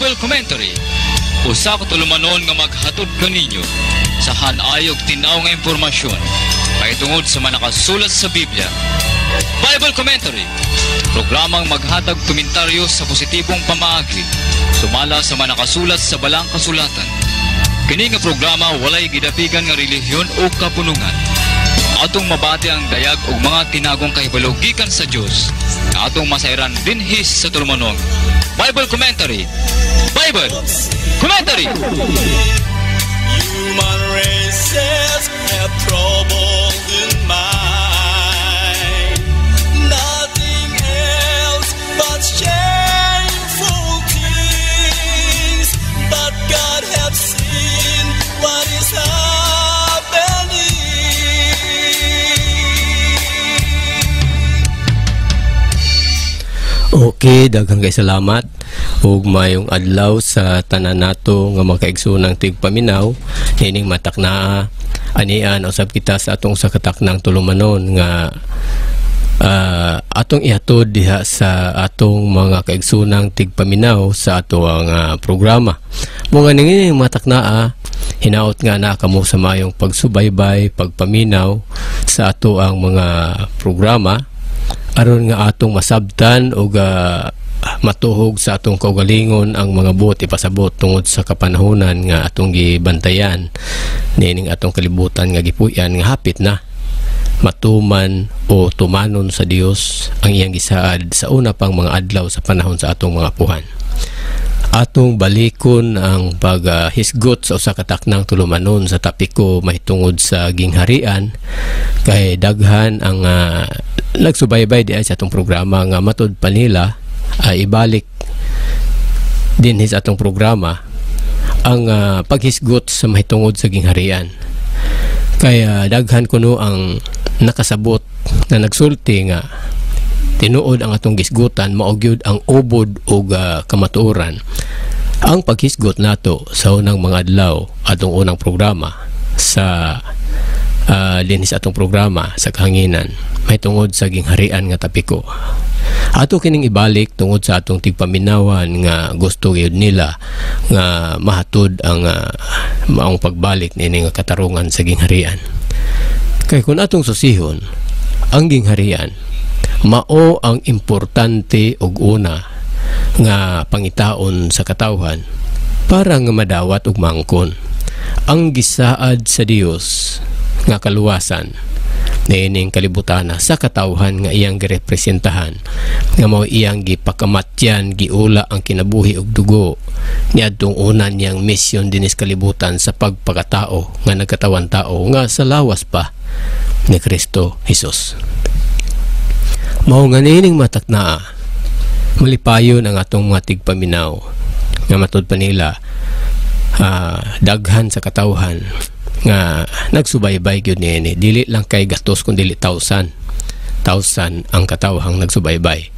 Bible Commentary. Usa ka tulumanon nga maghatod kaninyo sa hanayog tinaw nga impormasyon pahitungod sa manakasulat sa Biblia. Bible Commentary, programang maghatag komentaryo sa positibong pamaagi sumala sa manakasulat sa balang kasulatan. Kini nga programa walay gidapigan nga relihiyon o kapunungan. Atong mabati ang dayag og mga tinagong kahibalo gikan sa Dios. Atong masayran dinhis sa tulumanon. Bible Commentary. Bible Commentary. Human races have troubled in mind. Nothing else but shameful things. But God have seen what is happening. Okay, daghang kay salamat ug mayong adlaw sa tanan nato nga makaigsunang tigpaminaw nining matak na anian usab kita sa atong sakataknang tulumanon nga atong ihatod diha sa atong mga kaigsunang tigpaminaw sa ato ang programa. Mo nga nining matak na hinaot nga na kamo sa mayong pagsubaybay, pagpaminaw sa ato ang mga programa aron nga atong masabtan o matuhog sa atong kaugalingon ang mga buot ipasabot tungod sa kapanahonan nga atong gibantayan nining atong kalibutan nga gipuy-an nga hapit na matuman o tumanon sa Dios ang iyang gisaad sa una pang mga adlaw sa panahon sa atong mga apuhan. Atong balikon ang paghisgot sa usa ka taknang tulumanon sa tapiko mahitungod sa gingharian kay daghan ang nagsubaybay di sa atong programa nga matud pa nila ibalik din sa atong programa ang paghisgot sa mahitungod sa gingharian. Kaya daghan kuno ang nakasabot na nagsulti nga tinuod ang atong gisgutan maugyod ang ubod o kamatuoran. Ang paghisgot nato sa unang mga adlaw atong unang programa sa linis atong programa sa kahanginan may tungod sa gingharian nga tapiko. Ato kining ibalik tungod sa atong tigpaminawan nga gusto gyud nila nga mahatod ang maong pagbalik nini nga katarungan sa gingharian. Kay kun atong susihon ang gingharian mao ang importante og una nga pangitaon sa katawhan para nga madawat og mangkon ang gisaad sa Dios nga kaluwasan niining kalibutana sa katawhan nga iyang girepresentahan nga mao iyang gipakamatyan giula ang kinabuhi og dugo niadtong una niyang misyon dinis kalibutan sa pagpakatao nga nagkatawan tao nga sa lawas pa ni Kristo Jesus. Mao nga nining matak na malipayon ang atong mga tigpaminaw nga matud pa nila daghan sa katawhan nga nagsubaybay gyud niini dili lang kay gastos kun dili 1,000 ang katawhang nagsubaybay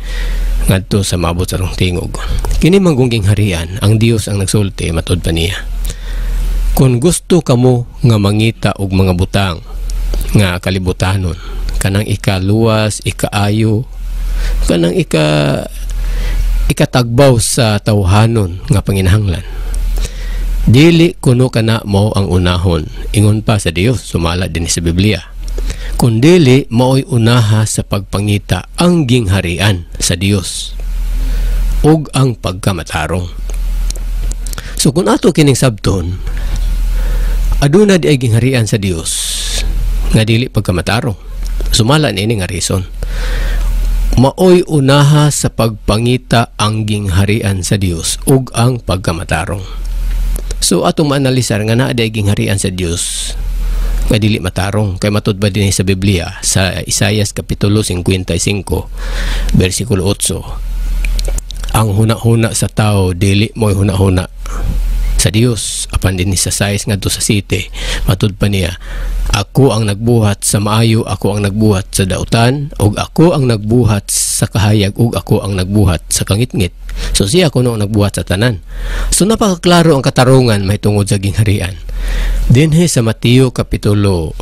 ngadto sa maabot sa rong tingog. Kini manggong gingharian ang Dios ang nagsulti matud pa niya. Kung gusto kamo nga mangita og mga butang nga kalibutanon kanang ikaluwas, ikaayo, kanang ikatagbaw sa tawhanon nga panginahanglan. Dili kuno kana mo ang unahon ingon pa sa Dios sumala din sa Biblia. Kun dili mao'y unaha sa pagpangita ang gingharian sa Dios ug ang pagkamatarong. So kung ato kining sabton aduna di ay gingharian sa Dios nga dili pagkamatarong. Sumala nini nga reason. Maoy unaha sa pagpangita ang gingharian sa Dios ug ang pagkamatarong. So atong maanalisar nga naa day gingharian sa Dios nga dili matarong kay matud ba din sa Biblia sa Isaias kapitulo 55 bersikulo 8. Ang huna-huna sa tao dili mo'y huna-huna sa Dios apan din sa size ngadto sa city matud pa niya ako ang nagbuhat sa maayo, ako ang nagbuhat sa dautan ug ako ang nagbuhat sa kahayag ug ako ang nagbuhat sa kangitngit. So siya kuno ang nagbuhat sa tanan. So napakaklaro ang katarungan mahitungod sa gingharian dinhi sa Mateo kapitulo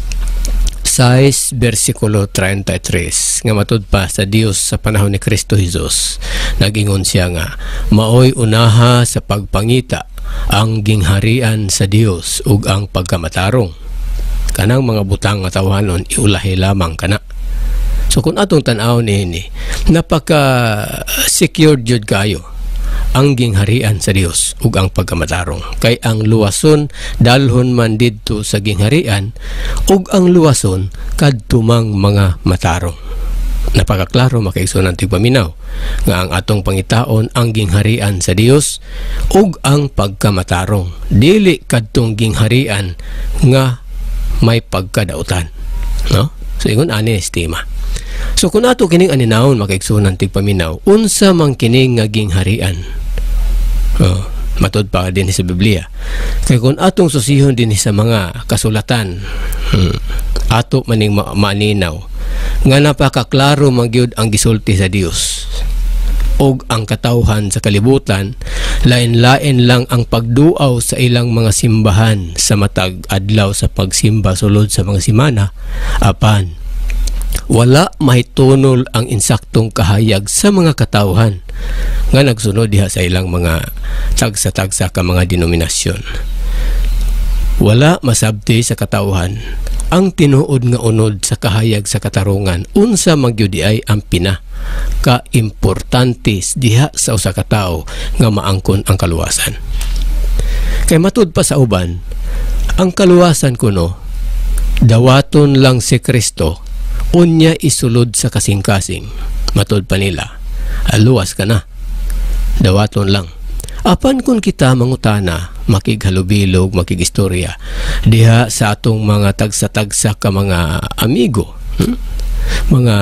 6 versikulo 33 nga matud pa sa Dios sa panahon ni Kristo Jesus, nagingon siya nga maoy unaha sa pagpangita ang gingharian sa Dios ug ang pagkamatarong. Kanang mga butang nga tawhanon iulahi lamang kana. So kung atong tan-awon ini, napaka secured jud kayo ang gingharian sa Dios ug ang pagkamatarong. Kay ang luwason dalhon man didto sa gingharian ug ang luwason kadtumang mga matarong. Napakaklaro makaigsunan tigpaminaw nga ang atong pangitaon ang gingharian sa Dios ug ang pagkamatarong. Dili kadtong gingharian nga may pagkadautan, no? So ingon ani estima. So kung ato kining aninawon makaigsunan tigpaminaw, unsa man kining nga gingharian? Matod pa din sa Biblia. Kaya kung atong susihon din sa mga kasulatan, ato maning maninaw nga napakaklaro magyud ang gisulti sa Dios og ang katawhan sa kalibutan, lain-lain lang ang pagduaw sa ilang mga simbahan sa matag adlaw sa pagsimba sulod sa mga simana, apan wala mahitunol ang insaktong kahayag sa mga katawhan nga nagsunod diha sa ilang mga tagsa-tagsa ka mga denominasyon. Wala masabti sa katawhan ang tinuod nga unod sa kahayag sa katarungan unsa magyudi ay ang pina ka importante diha sa usa ka tawo nga maangkon ang kaluwasan. Kay matud pa sa uban, ang kaluwasan kuno dawaton lang si Kristo unya isulod sa kasing-kasing. Matud pa nila, aluwas ka na, dawaton lang. Apan kung kita mangutana, makighalubilog, makigistorya diha sa atong mga tagsa-tagsa ka mga amigo, mga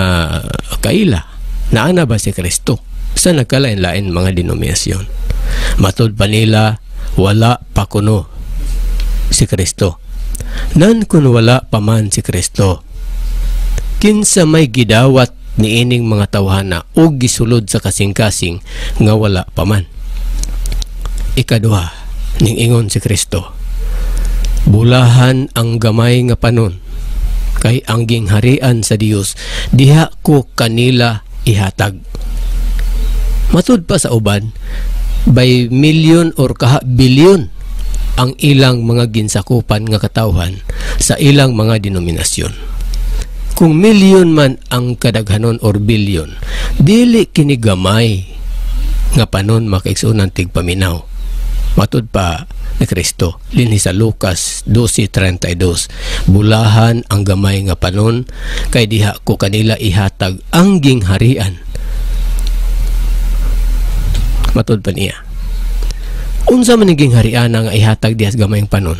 kaila, naana ba si Kristo sa nagkalain-lain mga denominasyon? Matud pa nila, wala pa kuno si Kristo. Nan kun wala pa man si Kristo, kinsa may gidawat ni ining mga tawhana o gisulod sa kasing-kasing nga wala pa man. Ikaduha, ning ingon si Kristo, bulahan ang gamay nga panon, kay ang gingharian sa Dios diha ko kanila ihatag. Matud pa sa uban, by million or kaha bilyon ang ilang mga ginsakupan nga katawhan sa ilang mga denominasyon. Kung milyon man ang kadaghanon or bilyon, dili kini gamay nga panon makaigsunan tigpaminaw. Matud pa ni Kristo dinhi sa Lucas 12:32, bulahan ang gamay nga panon, kay diha ko kanila ihatag ang gingharian. Matud pa niya, unsa man ning gingharian nga ihatag diha sa gamayng panon?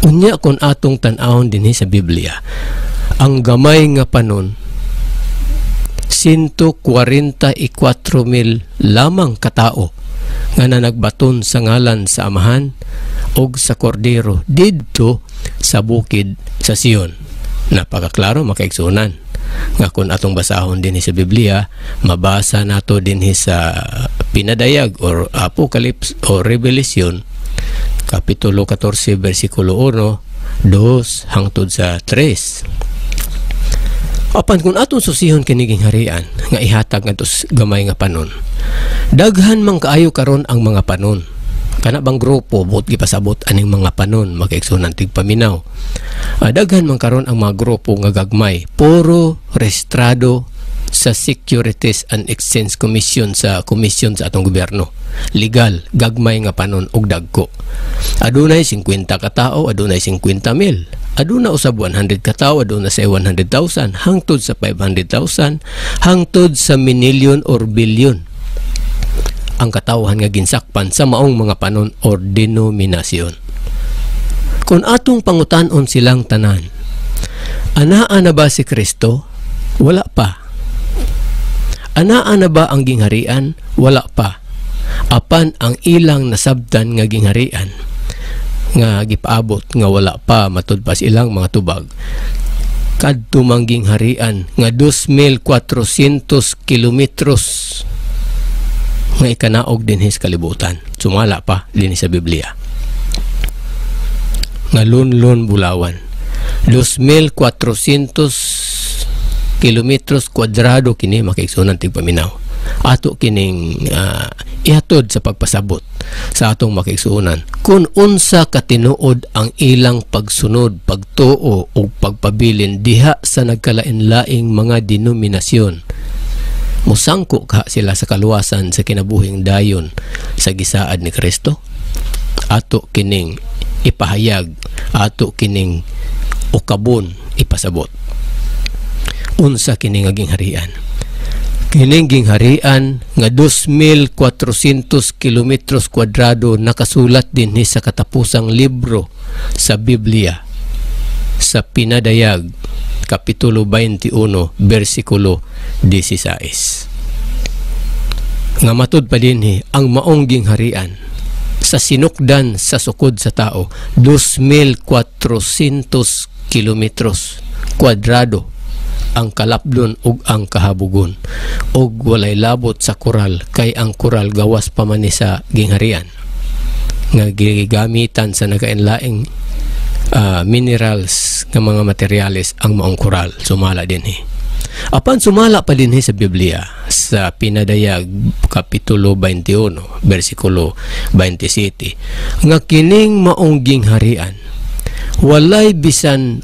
Unya kon atong tan-awon dinhi sa Biblia, ang gamay nga panon 144,000 lamang katao nga nanagbaton sa ngalan sa Amahan og sa Kordero didto sa bukid sa Sion. Napakaklaro makaigsunan nga kung atong basahon dinhi sa Biblia, mabasa nato dinhi sa Pinadayag or Apocalypse o Revelation kapitulo 14 versikulo 1, 2 hangtod sa 3. Apan kung atong susihon kiniging harian nga ihatag ngadto gamay nga panon, daghan man kaayo karon ang mga panon. Kana bang grupo buot gipasabot aning mga panon makaigsunan tigpaminaw. Daghan man karon ang mga grupo nga gagmay, puro rehistrado sa Securities and Exchange Commission sa komisyon sa atong gobyerno. Legal, gagmay nga panon og dagko. Adunay 50 ka tawo, adunay 50,000. Aduna usab 100 ka tawo, aduna sa 100,000 hangtod sa 500,000 hangtod sa minilyon or bilyon ang katawhan nga ginsakpan sa maong mga panon or denominasyon. Kung atong pangutan-on silang tanan, anaa na ba si Kristo? Wala pa. Anaa na ba ang gingharian? Wala pa. Apan ang ilang nasabtan nga gingharian nga gipaabot nga wala pa matud pa ilang mga tubag, kadto mang gingharian nga 2,400 kilometros nga ikanaog dinhi sa kalibutan, sumala pa dinhi sa Biblia nga lunlon bulawan. 2,400 kilometros kwadrado kini makaigsunan tigpaminaw. Ato kining ihatod sa pagpasabot sa atong makaigsunan kung unsa katinuod ang ilang pagsunod, pagtuo o pagpabilin diha sa nagkalain-laing mga denominasyon. Musangko ka sila sa kaluwasan sa kinabuhing dayon sa gisaad ni Kristo. Ato kining ipahayag, ato kining ukabon ipasabot. Unsa kining aging harian? Kining gingharian nga 2,400 kilometros kwadrado nakasulat din sa katapusang libro sa Biblia sa Pinadayag Kapitulo 21 versikulo 16. Nga matud pa din ang maong gingharian sa sinukdan sa sukod sa tao 2,400 kilometros kwadrado ang kalapdon ug ang kahabugon ug walay labot sa koral kay ang koral gawas pa man ni sa gingharian nga gigamitan sa nagainlaing minerals nga mga materyales ang maong koral. Sumala din apan sumala pa din sa Biblia sa Pinadayag Kapitulo 21 versikulo 27 nga kining maong gingharian walay bisan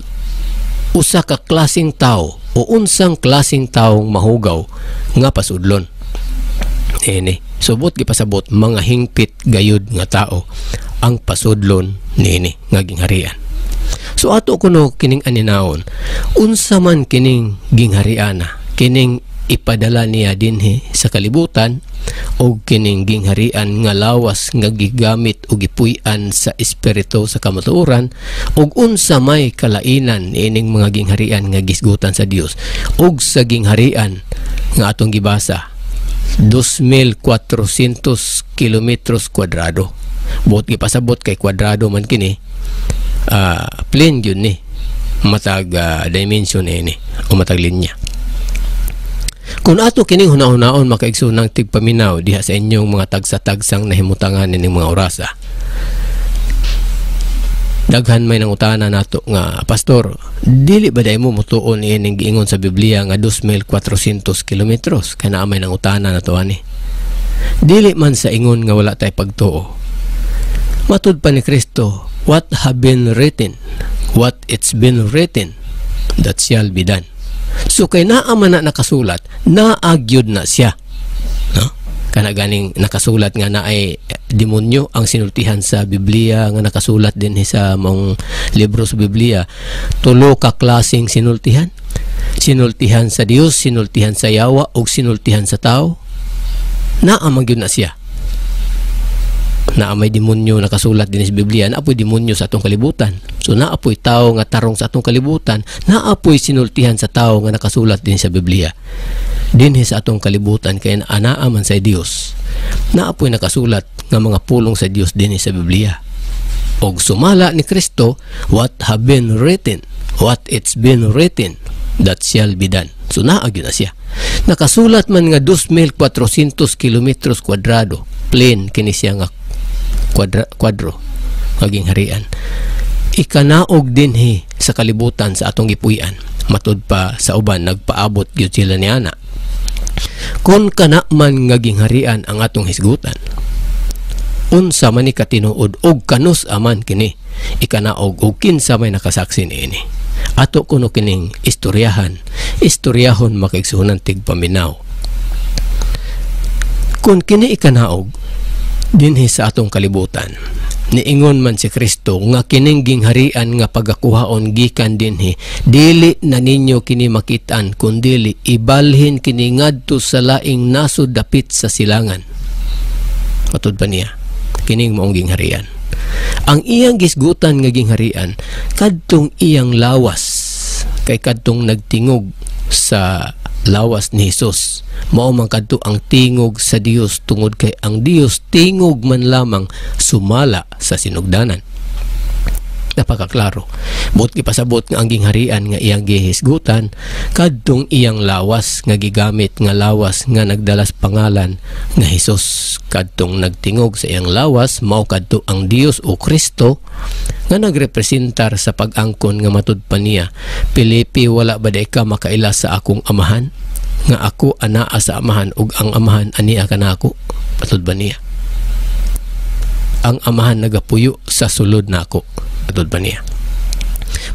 usa ka klaseng tao o unsang klaseng taong mahugaw nga pasudlon. Subot gipasabot mga hingpit gayud nga tao ang pasudlon nini nga gingharian. So ato kuno kining aninawon, unsa man kining ginghariana, kining ipadala niya dinhi sa kalibutan o kining gingharian nga lawas nga gigamit o gipuy-an sa espiritu sa kamatuoran ug unsa may kalainan ining mga gingharian nga gisgutan sa Dios ug sa gingharian nga atong gibasa 2,400 kilometros kwadrado. Buot gipasabot kay kwadrado man kini, plain yun matag dimension o matag linya. Kung ato kining hunahon makaigsunang tigpaminaw diha sa inyong mga tagsa-tagsang nahimutangan ning mga orasa, daghan may nangutana nato nga, Pastor, dili ba day mo mutuon ining giingon sa Biblia nga 2,400 kilometros? Kana may nangutana nato ani. Dili man sa ingon nga wala tay pagtuo. Matud pa ni Kristo, what have been written, what it's been written, that shall be done. So kay naa man na nakasulat, naagyod na siya. No? Kana ganing nakasulat nga na ay demonyo ang sinultihan sa Biblia nga nakasulat din sa mong libro sa Biblia. Tulo ka klaseng sinultihan. Sinultihan sa Dios, sinultihan sa yawa ug sinultihan sa tao. Naa man gyud na siya. Na may demonyo nakasulat din sa Biblia, naapoy demonyo sa atong kalibutan. So naapoy tao nga tarong sa atong kalibutan, naapoy sinultihan sa tao nga nakasulat din sa Biblia. Dinhi sa atong kalibutan kay anaa man sa Dios. Naapoy nakasulat nga mga pulong sa Dios dinhi sa Biblia. Og sumala ni Kristo, what have been written, what it's been written, that shall be done. So naagyo na siya. Nakasulat man nga 2,400 kilometros kwadrado, plain kini siya nga kwadro maging harian. Ikanaog dinhi sa kalibutan sa atong gipuy-an. Matud pa sa uban nagpaabot gyud sila niana. Kung kana man nga gingharian ang atong hisgutan, unsa man ni katinuod og kanus aman kini, ikanaog og kinsa may nakasaksi niini. Ato kuno kining istoryahon makaigsunan tigpaminaw. Kung kini ikanaog dinhi sa atong kalibutan, niingon man si Kristo nga kining gingharian nga pagakuhaon gikan dinhi, dili na ninyo kini makitaan kundili ibalhin kini ngadto sa laing nasod dapit sa silangan. Matud pa niya kining maong gingharian. Ang iyang gisgutan nga gingharian kadtong iyang lawas, kay kadtong nagtingog sa lawas ni Jesus, mao man kadto ang tingog sa Dios, tungod kay ang Dios tingog man lamang sumala sa sinugdanan. napakaklaro. Buot gipasabot nga ang gingharian nga iyang gihisgutan kadtong iyang lawas nga gigamit nga lawas nga nagdalas pangalan nga Hesus. Kadtong nagtingog sa iyang lawas mao kadto ang Dios o Kristo nga nagrepresentar sa pag-angkon nga matud pa niya, Pilipi, wala ba day ka makaila sa akong amahan? Nga ako anaa sa amahan ug ang amahan ania kanako. Matud ba niya? Ang amahan nagapuyo sa sulod nako. Matud ba niya?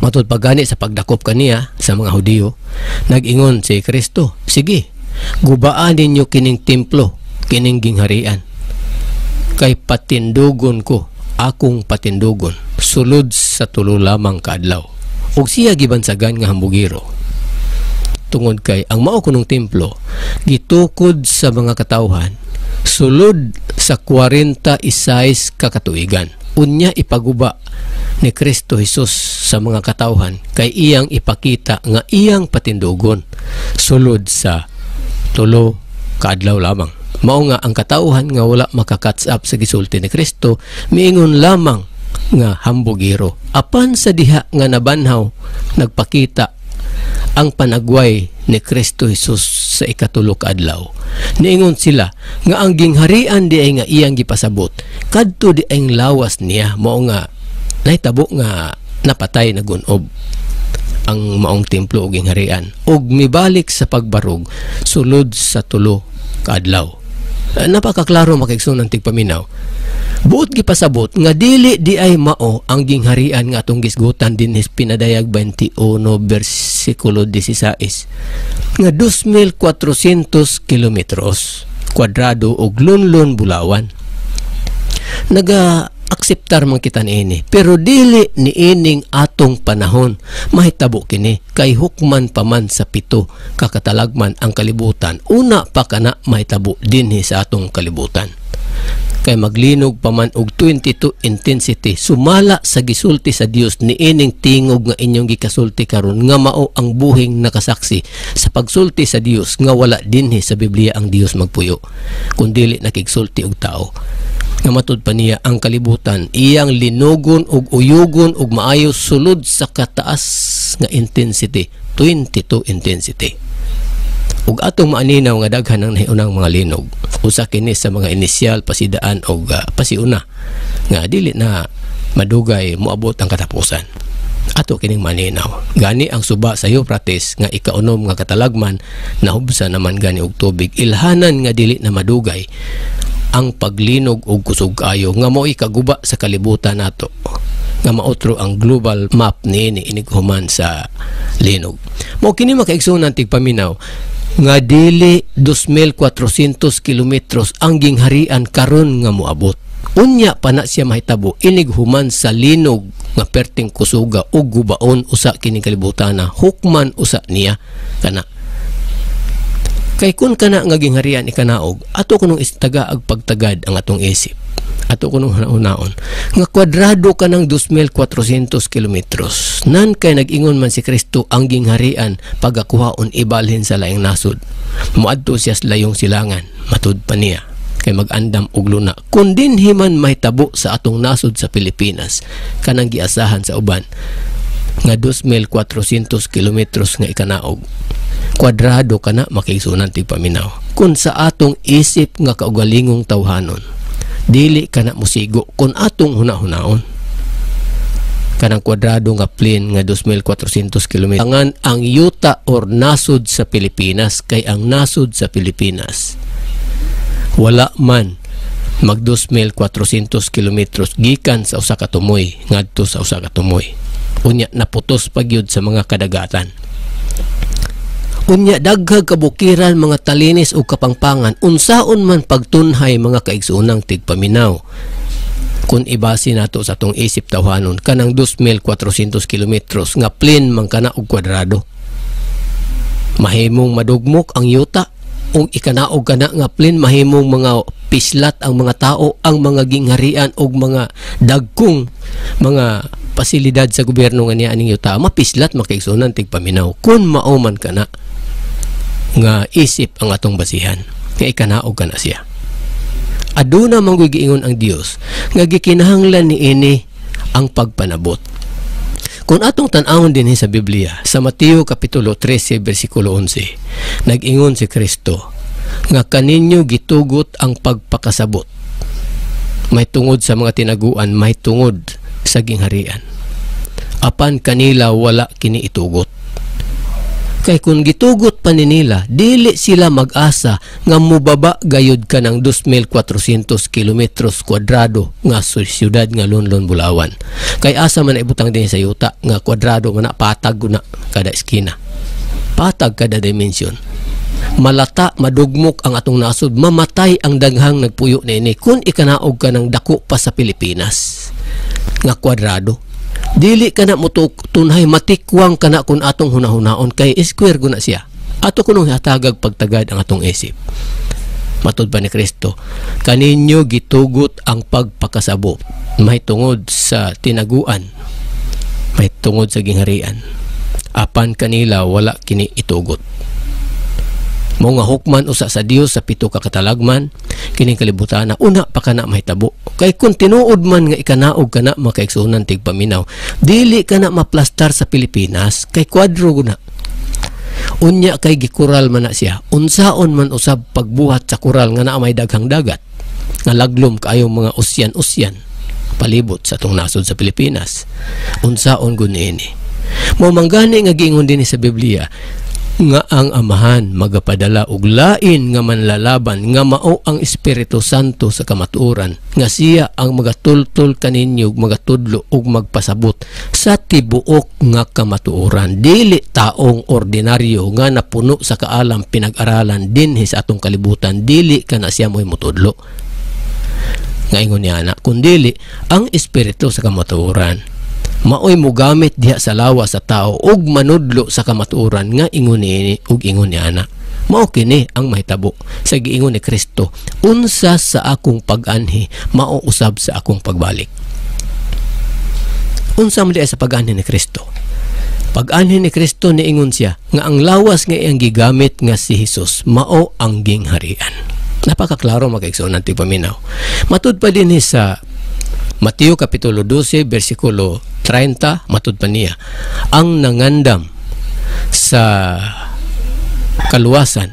Matud pagani sa pagdakop kaniya sa mga Hudiyo, nag-ingon si Kristo, sige, gubaan ninyo kining templo, kining gingharian. Kay patindugon ko, akong patindugon, sulod sa tulo lamang kaadlaw. Ug siya gibansagan nga hambugiro. Tungod kay ang mao kunong templo gitukod sa mga katawhan sulod sa 46 kakatuigan. Unya ipaguba ni Kristo Jesus sa mga katawhan kay iyang ipakita nga iyang patindugon sulod sa tulo kaadlaw lamang. Mao nga ang katawhan nga wala makakatch up sa gisulti ni Kristo miingon lamang nga hambugiro. Apan sa diha nga nabanhaw nagpakita ang panagway ni Kristo Jesus sa ikatulo ka adlaw. Niingon sila nga ang gingharian di ay nga iyang gipasabot kadto di ay lawas niya. Mao nga nahitabo nga napatay na gunob ang maong templo o gingharian ug mibalik sa pagbarog sulod sa tulo ka adlaw. Napakaklaro makigsun ng tigpaminaw. Buot gipasabot nga dili di ay mao ang gingharian nga atong gisgutan dinhi pinadayag 21 bersikulo 16 nga 2,400 kilometros kwadrado og lunlon bulawan. Naga-akseptar man kita niini, pero dili niining atong panahon mahitabo kini kay hukman pa man sa 7 kakatalagman ang kalibutan. Una pa kana mahitabo dinhi sa atong kalibutan. Kay maglinog pa man og 22 intensity sumala sa gisulti sa Dios niining tingog nga inyong gikasulti karon nga mao ang buhing nakasaksi sa pagsulti sa Dios nga wala dinhi sa Biblia ang Dios magpuyo kundili nakigsulti og tao. Nga matud pa niya ang kalibutan iyang linugon og uyugon og maayo sulod sa kataas nga intensity 22 intensity. Ug atong maaninaw nga daghan ang nahiunang mga linog usa kini sa mga inisyal pasidaan og pasiuna nga dili na madugay moabot ang katapusan. Ato kining maninaw gani ang suba sa Euphrates nga ikaunom nga katalagman nahubsa naman gani og tubig ilhanan nga dili na madugay ang paglinog og kusog kayo nga mao ikaguba sa kalibutan nato nga maotro ang global map niini inighuman sa linog. Mao kini makaigsunan tigpaminaw nga dili 2,400 kilometros ang gingharian karon nga moabot. Unya pa na siya mahitabo inighuman sa linog nga perting kusuga ug gubaon usa kini kalibutan na hukman usa niya kana. Kay kun kana nga gingharian ikanaog ato kunong istaga ag pagtagad ang atong isip. Ato kunong hanaon nga kwadrado ka ng 2,400 kilometros. Nan kay nag-ingon man si Kristo ang gingharian pagakuhaon ibalhin sa laing nasod. Muadto siya sa layong silangan, matud pa niya kay mag-andam og luna. Kun dinhi man mahitabo sa atong nasod sa Pilipinas kanang giasahan sa uban nga 2,400 kilometros nga ikanaog. Kwadrado kana makigsunan tigpaminaw. Kun sa atong isip nga kaugalingong tawhanon dili kana musigo kun atong hunahunaon kanang kwadrado nga plane nga 2,400 km ang yuta or nasod sa Pilipinas kay ang nasod sa Pilipinas wala man mag 2,400 kilometros gikan sa usa ka tumoy ngadto sa usa ka tumoy. Unya naputos pagyud sa mga kadagatan. Unya daghag kabukiran mga talinis o kapangpangan unsaon man pagtunhay mga kaigsuunang tigpaminaw. Kung ibase nato sa atong isip tawhanon kanang 2,400 kilometros nga plane man kana og kwadrado. Mahimong madugmok ang yuta ug ikanaog kana nga plane mahimong mga pislat ang mga tao, ang mga gingharian og mga dagkong mga pasilidad sa gobyerno nga niya aning yuta mapislat makaigsunan tigpaminaw kun mao man kana nga isip ang atong basihan nga ikanaog kana siya. Aduna man giingon ang Dios nga gikinahanglan niini ang pagpanabot Kung atong tan-awon din sa Biblia, sa Mateo Kapitulo 13, versikulo 11, nag-ingon si Kristo, nga kaninyo gitugot ang pagpakasabot. May tungod sa mga tinaguan, may tungod sa gingharian. Apan kanila wala kini itugot. Kay kung gitugot pa nila, dili sila mag-asa nga mubaba gayud ka ng 2,400 kilometros kwadrado nga siyudad nga Lonlon, Bulawan. Kay asa man ibutang din sa yuta nga kwadrado nga patag na kada eskina. Patag kada dimension. Malata, madugmok ang atong nasod, mamatay ang daghang nagpuyo nini kung ikanaog ka ng dako pa sa Pilipinas nga kwadrado. Dili ka na mutunhay, matikwang ka na kung atong hunahunaon kay square ko na siya. Ato kunong hatagag pagtagad ang atong isip. Matud pa ni Kristo, kaninyo gitugot ang pagpakasabot. May tungod sa tinaguan, may tungod sa gingharian. Apan kanila wala kini itugot. Mga hukman usa sa Dios sa 7 ka katalagman, kining kalibutan na una pa kana mahitabo. Kay kung tinuod man nga ikanaog kana makaigsunan tigpaminaw, dili kana maplastar sa Pilipinas kay kwadro na. Unya kay gikural man na siya. Unsaon man usab pagbuhat sa kural nga naa may daghang dagat. Nga laglom kaayo mga usyan-usyan palibot sa tong nasod sa Pilipinas. Unsaon gud niini. Mao manggani nga giingon din sa Biblia nga ang Amahan magapadala og lain nga manlalaban nga mao ang Espiritu Santo sa kamatuoran nga siya ang magatultol kaninyo magatudlo ug magpasabot sa tibuok nga kamatuoran, dili taong ordinaryo nga napuno sa kaalam pinag-aralan dinhi sa atong kalibutan, dili kana siya mo'y mutudlo nga ingon niya na kundili ang Espiritu sa kamatuoran maoy mogamit diha sa lawas sa tao ug manudlo sa kamatuoran nga ingon ni ug ingon ni ana. Mao kini ang mahitabo sa giingon ni Kristo, unsa sa akong pag-anhi mao usab sa akong pagbalik. Unsa man diha sa pag-anhi ni Kristo? Pag-anhi ni Kristo niingon siya nga ang lawas nga iyang gigamit nga si Hesus mao ang gingharian. Napakaklaro makaigsunan ti paminaw. Matud pa din sa Mateo Kapitulo 12, versikulo 30, matud pa niya, ang nangandam sa kaluwasan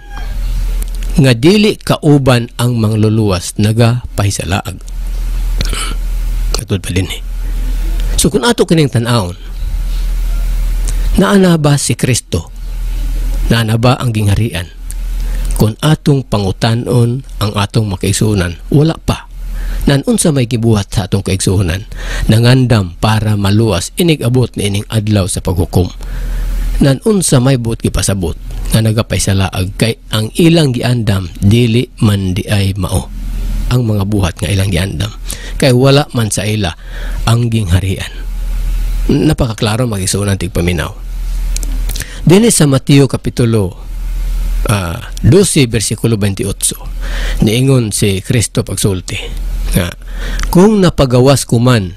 nga dili kauban ang mangluluwas naga pahisalaag. Matud pa din eh. So kung ato kining tan-awon, naana ba si Kristo? Naana ba ang gingharian? Kung atong pangutanon ang atong makaigsunan, wala pa. Nanunsa may gibuhat sa atong kaigsunan, nangandam para maluwas inig-abot ni ining adlaw sa paghukom. Nanunsa may buot gipasabot nga nagapaysalaag kay ang ilang giandam dili man di ay mao ang mga buhat nga ilang giandam kay wala man sa ila ang gingharian. Napakaklaro magigsunan tigpaminaw. Dinhi sa Mateo Kapitulo 12 versikulo 28 niingon si Kristo pagsulti nga kung napagawas kuman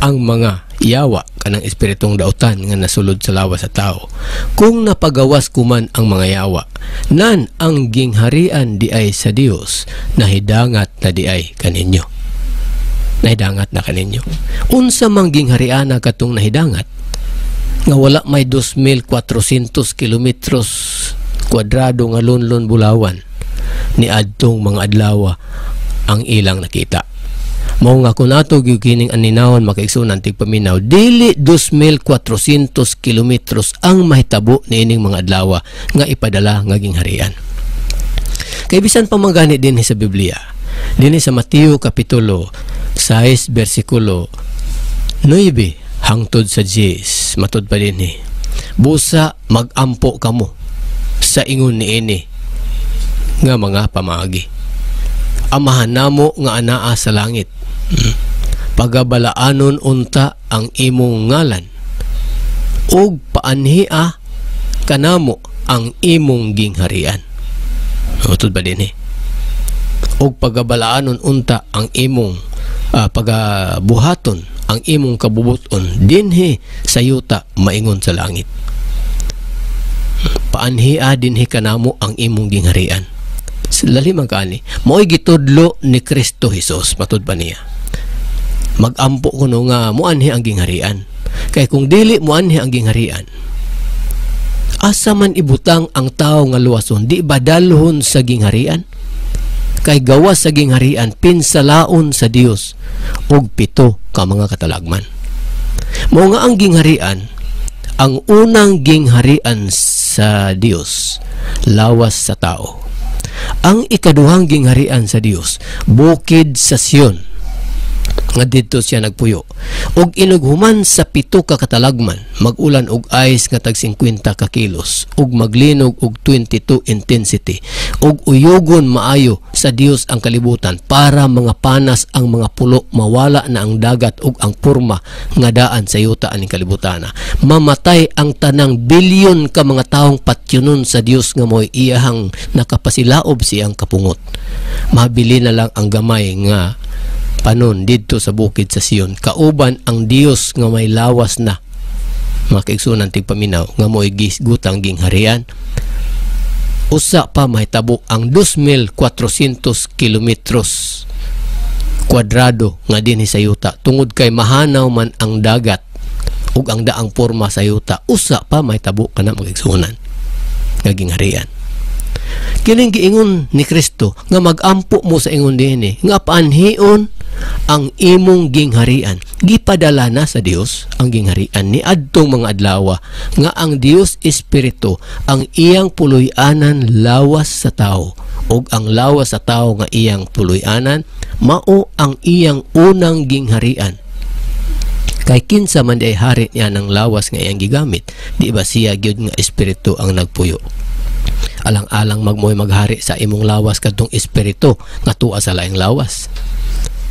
ang mga yawa kanang espiritong dautan nga nasulod sa lawas sa tao, kung napagawas kuman ang mga yawa, nan ang gingharian di ay sa Dios nahidangat na di ay kaninyo. Nahidangat na kaninyo. Unsa mang gingharian katong nahidangat nga wala may 2,400 kilometros kwadrado nga Lonlon, Bulawan ni adtong mga adlaw ang ilang nakita. Mao nga kung ato gikining aninawan makaigsunan tigpaminaw, dili 2,400 kilometros ang mahitabo niining mga adlaw nga ipadala nga gingharian. Kay bisan pa manggani din sa Biblia, dinhi sa Mateo Kapitulo 6 versikulo 9 hangtod sa 10, matud pa dinhi, busa magampo kamo sa ingon niini nga mga pamagi. Amahan namo nga anaa sa langit, pagabalaanon unta ang imong ngalan ug paanhia kanamo ang imong gingharian. Matud ba din ug pagabalaanon unta ang imong pagabuhaton ang imong kabubuton dinhi sa yuta maingon sa langit. Paanhia dinhi kanamo ang imong gingharian. Lalim ang kaani, mo'y gitudlo ni Kristo Jesus, matud pa niya. Magampo kuno nga muanhi ang gingharian. Kay kung dili mo anhi ang gingharian, asa man ibutang ang tao nga luwason, di ba dalhon sa gingharian? Kay gawas sa gingharian, pinsalaon sa Dios og 7 ka mga katalagman. Mao nga ang gingharian, ang unang gingharian sa Dios, lawas sa tao. Ang ikaduhang gingharian sa Dios, bukid sa Sion, nga dito siya nagpuyo. Og inughuman sa 7 ka katalagman, magulan og ice nga tag 50 ka kilos, og maglinog og 22 intensity, og uyogon maayo sa Dios ang kalibutan para mga panas ang mga pulo, mawala na ang dagat og ang porma nga daan sa yuta aning kalibutana. Mamatay ang tanang bilyon ka mga taong patyunon sa Dios nga mo'y iyahang nakapasilaob siyang kapungot. Mabili na lang ang gamay nga panon dito sa bukid sa Sion, kauban ang Dios nga may lawas na, mga kaigsunan tigpaminaw, nga mo'y gisgutang gingharian. Usa pa mahitabo ang 2,400 kilometros kwadrado nga dinhi sa yuta, tungod kay mahanaw man ang dagat ug ang daang porma sa yuta. Usa pa mahitabo kana mga kaigsunan nga gingharian. Kining giingon ni Kristo nga magampo mo sa ingon dinhi nga paanhion ang imong gingharian. Gipadala na sa Dios ang gingharian ni adtong mga adlaw nga ang Dios Espiritu ang iyang puloy-anan lawas sa tao, ug ang lawas sa tao nga iyang puloy-anan mao ang iyang unang gingharian. Kay kinsa man di hari niya ng lawas nga iyang gigamit, di ba siya gyud nga Espiritu ang nagpuyo. Alang-alang magmoy maghari sa imong lawas kadtong Espiritu nga tuwa sa laing lawas.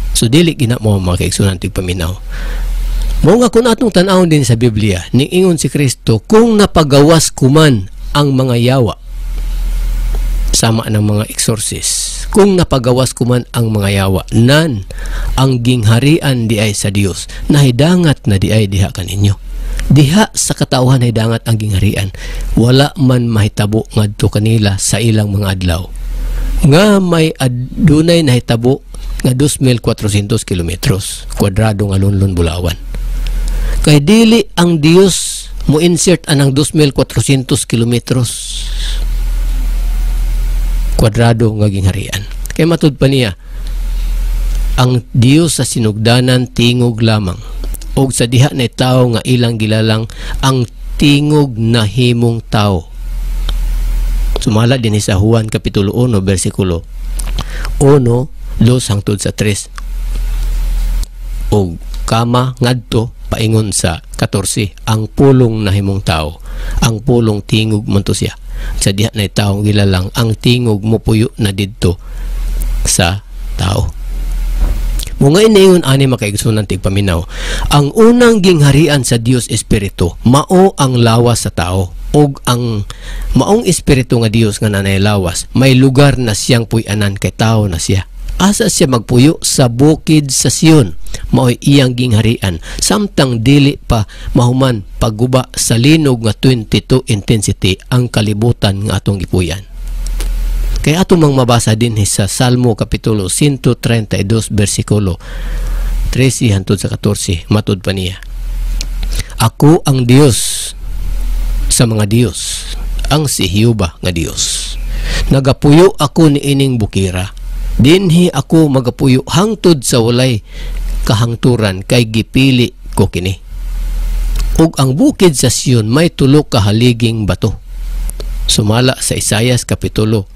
So dili gina mo mga kaigsunan tigpaminaw. Mao nga kun atong tan-awon din sa Biblia, ning ingon si Kristo, kung napagawas kuman ang mga yawa, sama ng mga exorcist, kung napagawas kuman ang mga yawa, nan ang gingharian di ay sa Dios, nahidangat na di ay diha kaninyo. Diha sa katauhan nahidangat ang gingharian, wala man mahitabo ngadto kanila sa ilang mga adlaw. Nga may adunay nahitabo nga 2,400 kilometros kwadrado nga lunlon Bulawan. Kay dili ang Dios mo insert anang 2,400 kilometros kwadrado nga gingharian. Kay matud pa niya, ang Dios sa sinugdanan tingog lamang, og sa diha na tawo nga ilang gilalang ang tingog na himong tawo. Sumala din sa Juan kapitulo 1 bersikulo 1 2 hangtod sa 3. Og kama ngadto paingon sa 14, ang pulong na himong tao, ang pulong tingog man to siya. Sa diha na taong gilalang ang tingog mo puyo na didto sa tao. Mga inayon ani makaigsunan tigpaminaw, ang unang gingharian sa Dios Espiritu mao ang lawas sa tao, og ang maong Espiritu nga Dios nga nanay lawas may lugar na siyang puy-anan kay tao na siya. Asa siya magpuyo sa bukid sa Sion, mao'y iyang gingharian, samtang dili pa mahuman pagguba sa linog nga 22 intensity ang kalibutan nga atong gipuyan. Kaya atong mang mabasa din sa Salmo kapitulo 132 bersikulo 13 hangtod sa 14, matud pa niya, ako ang Dios sa mga Dios, ang si Jehovah nga Dios. Nagapuyo ako ni ining bukira, dinhi ako magapuyo hangtod sa walay kahangturan, kay gipili ko kini. Ug ang bukid sa Sion may 3 ka haliging bato. Sumala sa Isaias kapitulo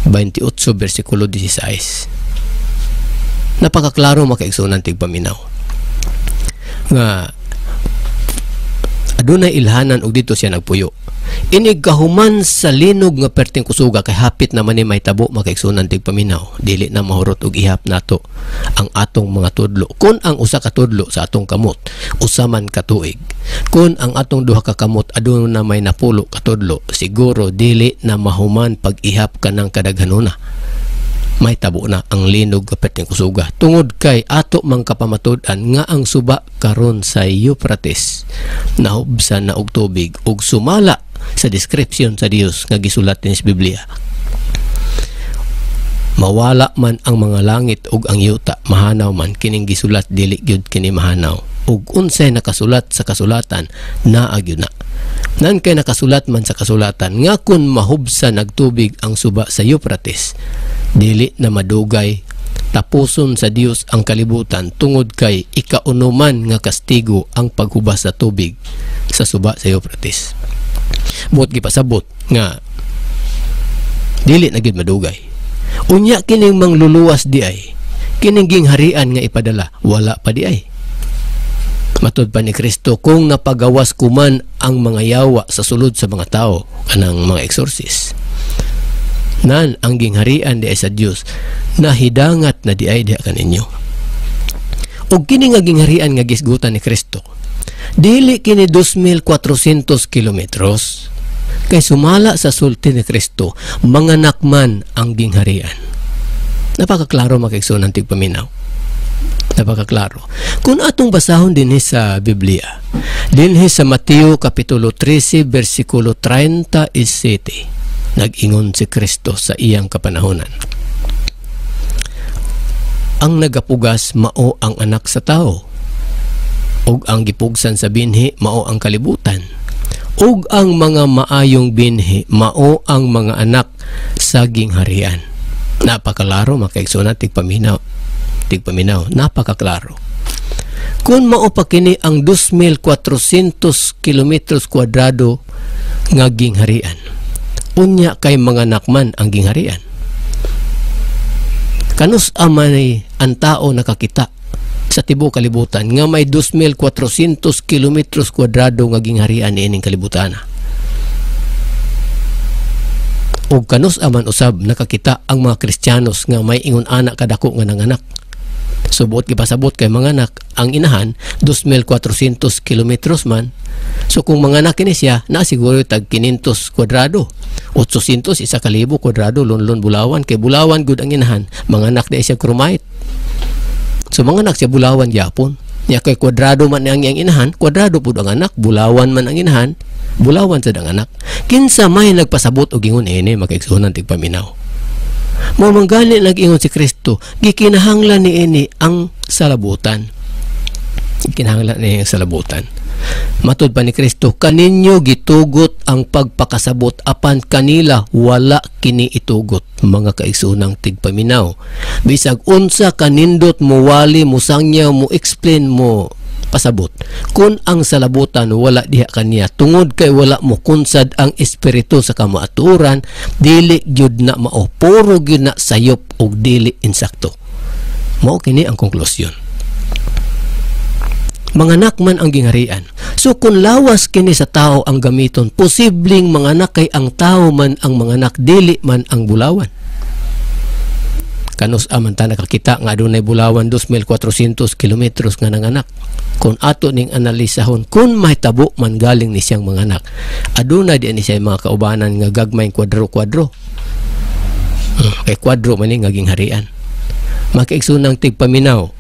28 bersikulo 16. Napakaklaro makaigsunan tigpaminaw nga adunay ilhanan og dito siya nagpuyo. Inig kahuman sa linog nga perting kusuga, kay hapit naman ni may tabo makaigsunan tigpaminaw, dili na mahurot og ihap nato ang atong mga tudlo. Kun ang usa ka tudlo sa atong kamot usa man ka tuig, kun ang atong duha ka kamot aduna na may napulo ka tudlo, siguro dili na mahuman pag ihap kanang kadaghanona. May tabo na ang linog kapit ng kusuga, tungod kay ato mang kapamatud-an nga ang suba karon sa Euphrates nahubsan na og tubig, ug sumala sa description sa Dios nga gisulat din sa Biblia. Mawala man ang mga langit ug ang yuta, mahanaw man kining gisulat dili gyud kini mahanaw. Ug unsay nakasulat sa kasulatan naa gyud na. Nan kay nakasulat man sa kasulatan nga kun mahubsa nagtubig ang suba sa Euphrates, dili na madugay tapuson sa Dios ang kalibutan tungod kay ikaunuman nga kastigo ang paghubas sa tubig sa suba sa Euphrates. Buot gipasabot nga dili na gyud madugay. Unya kining mangluluwas di ay, kining gingharian nga ipadala, wala pa di ay. Matud pa ni Kristo, kung napagawas kuman ang mga yawa sa sulod sa mga tao, kanang mga exorcist, nan ang gingharian di ay sa Dios, nahidangat na di ay diha kaninyo. O kini nga gingharian nga gisgutan ni Kristo, dili kini 2,400 kilometros, kay sumala sa sulti ni Kristo, mga nakman ang gingharian. Napakaklaro makaigsunan tigpaminaw. Napakaklaro. Kung atong basahon din sa Biblia, din sa Mateo Kapitulo 13, versikulo 37, nag-ingon si Kristo sa iyang kapanahonan. Ang nagapugas mao ang anak sa tao, ug ang gipugsan sa binhi mao ang kalibutan, ug ang mga maayong binhi mao ang mga anak sa gingharian. Napakalaro makaigsunan tigpaminaw, napakaklaro. Kung mao pa kini ang 2,400 kilometros kwadrado nga gingharian, unya kay mga nakman ang gingharian. Kanus amanay ang tao nakakita sa tibuok kalibutan nga may 2,400 kilometros kwadrado nga gingharian niining kalibutan. O kanus aman usab nakakita ang mga Kristiyanos nga may ingon anak kadako nga nanganak. Subuot gipasabot kay mga anak ang inahan 2,400 kilometros man. So kung mga anak kini siya, na siguro tag 500 kwadrado, 800 1,000 kwadrado, lunlon bulawan kay bulawan gud ang inahan, mga anak di siya krumait. So mga anak siya bulawan yapon. Nya kay kwadrado man ang iyang inahan, kwadrado pud ang anak, bulawan man ang inahan, bulawan sad ang anak. Kinsa may nagpasabot og ingon ini makaigsunan tigpaminaw. Mao man gani nag-ingon si Kristo, gikinahanglan ni ini ang salabutan. Gikinahanglan ni ang salabutan. Matud pa ni Kristo, kaninyo gitugot ang pagpakasabot apan kanila wala kini itugot. Mga kaigsunang tigpaminaw, bisag unsa kanindot mo wali mo sangya mo explain mo pasabot, kun ang salabutan wala diha kaniya tungod kay wala mo kunsad ang espiritu sa kamatuoran, dili gyud na mao, puro gyud na sayop og dili insakto. Mao kini ang konklusyon. Mga anak man ang gingharian. So kung lawas kini sa tao ang gamiton, posibleng mga anak kay ang tao man ang mga anak, dili man ang bulawan. Kanus aman ta nakakita nga adunay bulawan 2,400 kilometros nga nanganak. Kung ato ning analisahon, kung mahitabo man galing ni siyang mga anak, adunay di ni siya mga kaubanan nga gagmayng kwadro-kwadro. Kay kwadro man nga gingharian. Makaigsunang tigpaminaw,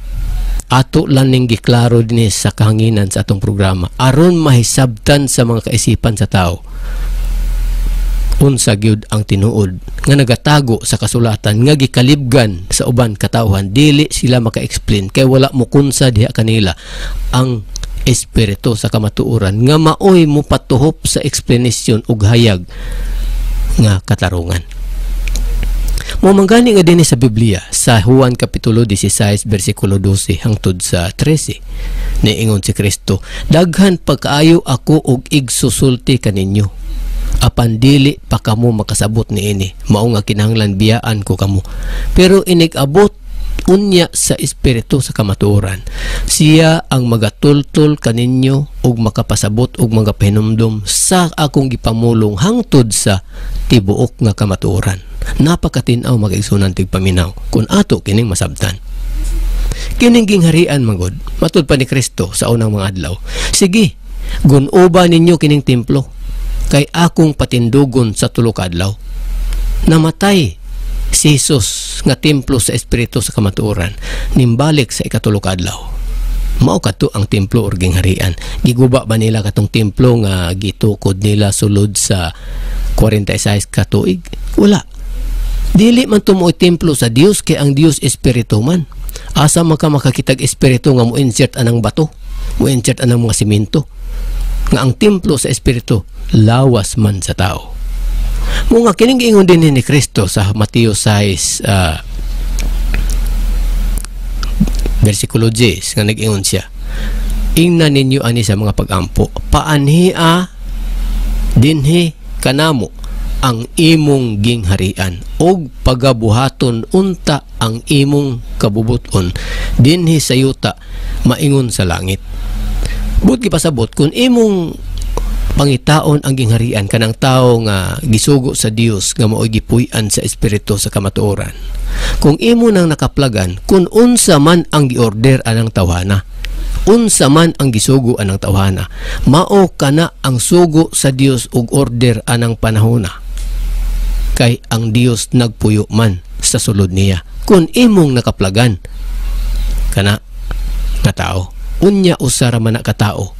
ato lang ning giklaro din sa kahanginan sa atong programa aron mahisabtan sa mga kaisipan sa tao unsa gyud ang tinuod nga nagatago sa kasulatan nga gikalibgan sa uban katawhan, dili sila maka-explain kay wala mo kunsa diha kanila ang espiritu sa kamatuoran nga maoy mo patuhop sa explanation ug hayag nga katarungan. Mo manggani nga dinhi sa Biblia sa Juan Kapitulo 16 versikulo 12 hangtod sa 13, niingon si Kristo, daghan pagkaayo ako og igsusulti kaninyo, apan dili pa kamo makasabot niini, mao nga kinahanglan biyaan ko kamo. Pero inig-abot unya sa espiritu sa kamatuoran, siya ang magatultol kaninyo ug makapasabot og mga pahinumdom sa akong gipamulong hangtod sa tibuok nga kamatuoran. Napakatin-aw magaigsunan tigpaminaw kung ato kining masabtan. Kining gingharian magod, matud pa ni Kristo sa unang mga adlaw, sige, gunuba ninyo kining templo, kay akong patindugon sa tulo ka adlaw. Namatay si Jesus nga templo sa espiritu sa kamatuoran, nimbalik sa ikatulo ka adlaw. Mao kadto ang templo or gingharian. Giguba ba nila katong templo nga gitukod nila sulod sa 46 ka tuig? Wala. Dili man tumoy templo sa Dios kay ang Dios espiritu man. Asa man ka makakitag espiritu nga mo insert anang bato, mo insert anang mga simento. Nga ang templo sa espiritu lawas man sa tao. Mga kining giingon din ni Kristo sa Mateo 6 versikulo 10 nga nag-ingon siya, ingnan ninyo ani sa mga pag-ampo, paanhia dinhi kanamo ang imong gingharian og pagabuhaton unta ang imong kabubuton dinhi sa yuta maingon sa langit. But gipasabot kung imong pangitaon ang gingharian kanang tao nga gisugo sa Dios nga maoy gipuy-an sa espiritu sa kamatuoran. Kung imo nang nakaplagan kung unsa man ang giorder anang tawhana, unsa man ang gisugo anang tawhana, mao kana ang sugo sa Dios ug order anang panahona. Kay ang Dios nagpuyo man sa sulod niya. Kung imong nakaplagan kana nga tao, unya usara man ka tao.